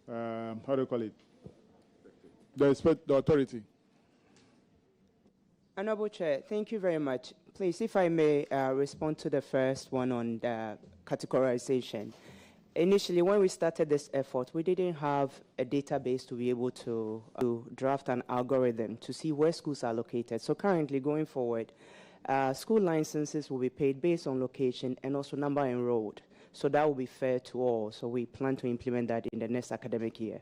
how do you call it? The authority? Honorable Chair, thank you very much. Please, if I may respond to the first one on the categorization. Initially, when we started this effort, we didn't have a database to be able to draft an algorithm to see where schools are located. So currently, going forward, school licenses will be paid based on location and also number enrolled. So that will be fair to all. So we plan to implement that in the next academic year.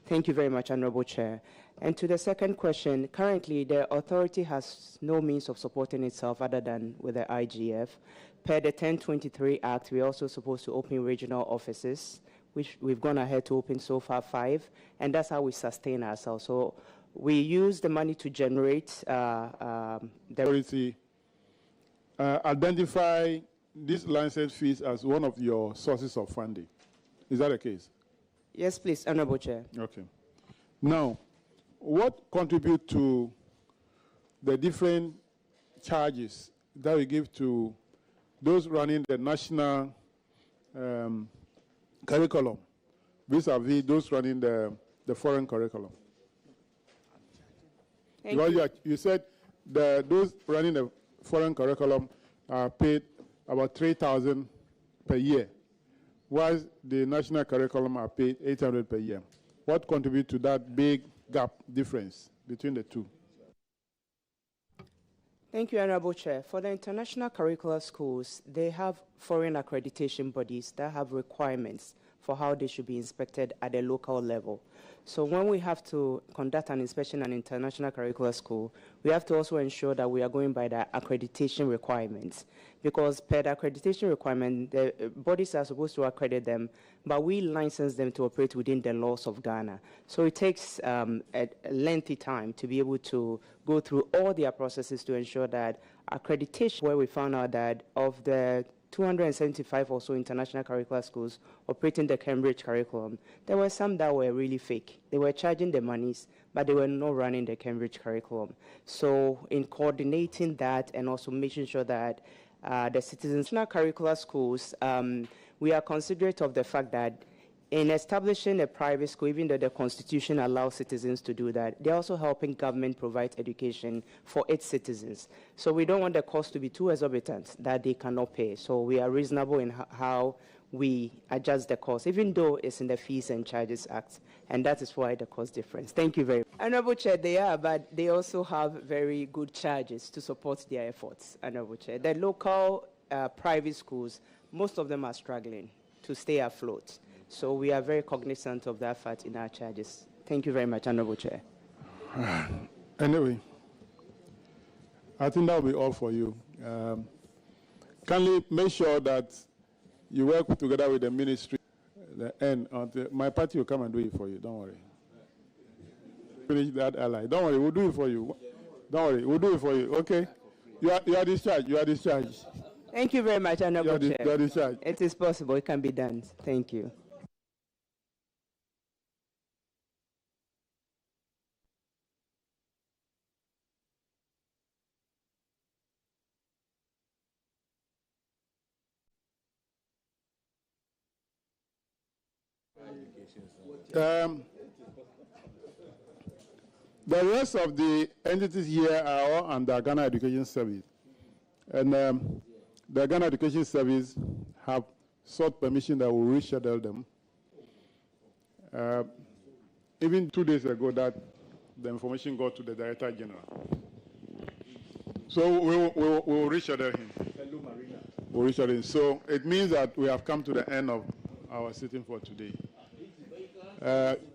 Thank you very much, Honorable Chair. And to the second question, currently the authority has no means of supporting itself other than with the IGF. Per the 1023 Act, we're also supposed to open regional offices, which we've gone ahead to open so far 5, and that's how we sustain ourselves. So we use the money to generate the authority. Identify these license fees as one of your sources of funding. Is that the case? Yes, please, Honorable Chair. Okay. Now, what contribute to the different charges that we give to those running the national curriculum vis-a-vis those running the foreign curriculum? Because you said those running the foreign curriculum are paid about 3,000 per year, whilst the national curriculum are paid 800 per year. What contributes to that big gap difference between the two? Thank you, Honorable Chair. For the international curricular schools, they have foreign accreditation bodies that have requirements for how they should be inspected at a local level. So when we have to conduct an inspection at an international curricular school, we have to also ensure that we are going by the accreditation requirements. Because per the accreditation requirement, the bodies are supposed to accredit them, but we license them to operate within the laws of Ghana. So it takes a lengthy time to be able to go through all their processes to ensure that accreditation, where we found out that of the 275 or so international curricular schools operating the Cambridge curriculum, there were some that were really fake. They were charging the monies, but they were not running the Cambridge curriculum. So in coordinating that and also making sure that the citizens' curricular schools, we are considerate of the fact that in establishing a private school, even though the Constitution allows citizens to do that, they're also helping government provide education for its citizens. So we don't want the cost to be too exorbitant that they cannot pay. So we are reasonable in how we adjust the cost, even though it's in the Fees and Charges Act. And that is why the cost difference. Thank you very much. Honorable Chair, they are, but they also have very good charges to support their efforts, Honorable Chair. The local private schools, most of them are struggling to stay afloat. So we are very cognizant of that fact in our charges. Thank you very much, Honorable Chair. Anyway, I think that will be all for you. Kindly make sure that you work together with the ministry. My party will come and do it for you. Don't worry. Finish that ally. Don't worry, we'll do it for you. Don't worry, we'll do it for you. Okay? You are discharged. You are discharged. Thank you very much, Honorable Chair. You are discharged. It is possible. It can be done. Thank you. The rest of the entities here are all under Ghana Education Service. And the Ghana Education Service have sought permission that will reschedule them. Even 2 days ago, that the information got to the Director General. So we'll reschedule him. We'll reschedule him. So it means that we have come to the end of our sitting for today.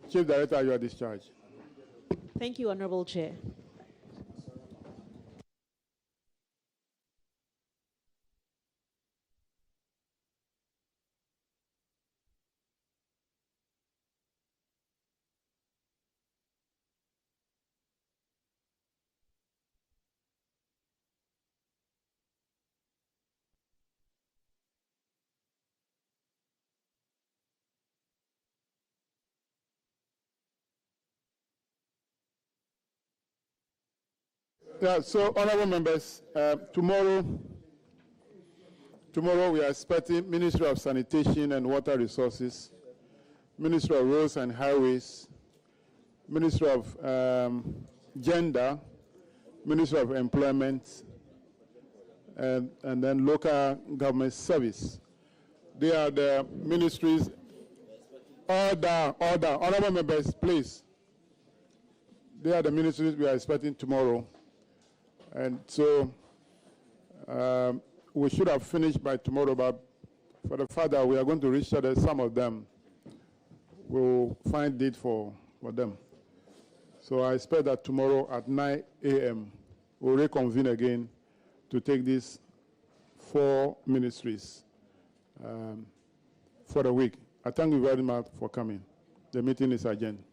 Chief Director, you are discharged. Thank you, Honorable Chair. Yeah, so honorable members, tomorrow we are expecting Ministry of Sanitation and Water Resources, Ministry of Roads and Highways, Ministry of Gender, Ministry of Employment, and then Local Government Service. They are the ministries. Order. Honorable members, please. They are the ministries we are expecting tomorrow. And so we should have finished by tomorrow, but for the fact that we are going to reschedule some of them, we'll find date for them. So I expect that tomorrow at 9 a.m. we'll reconvene again to take these 4 ministries for the week. I thank you very much for coming. The meeting is adjourned.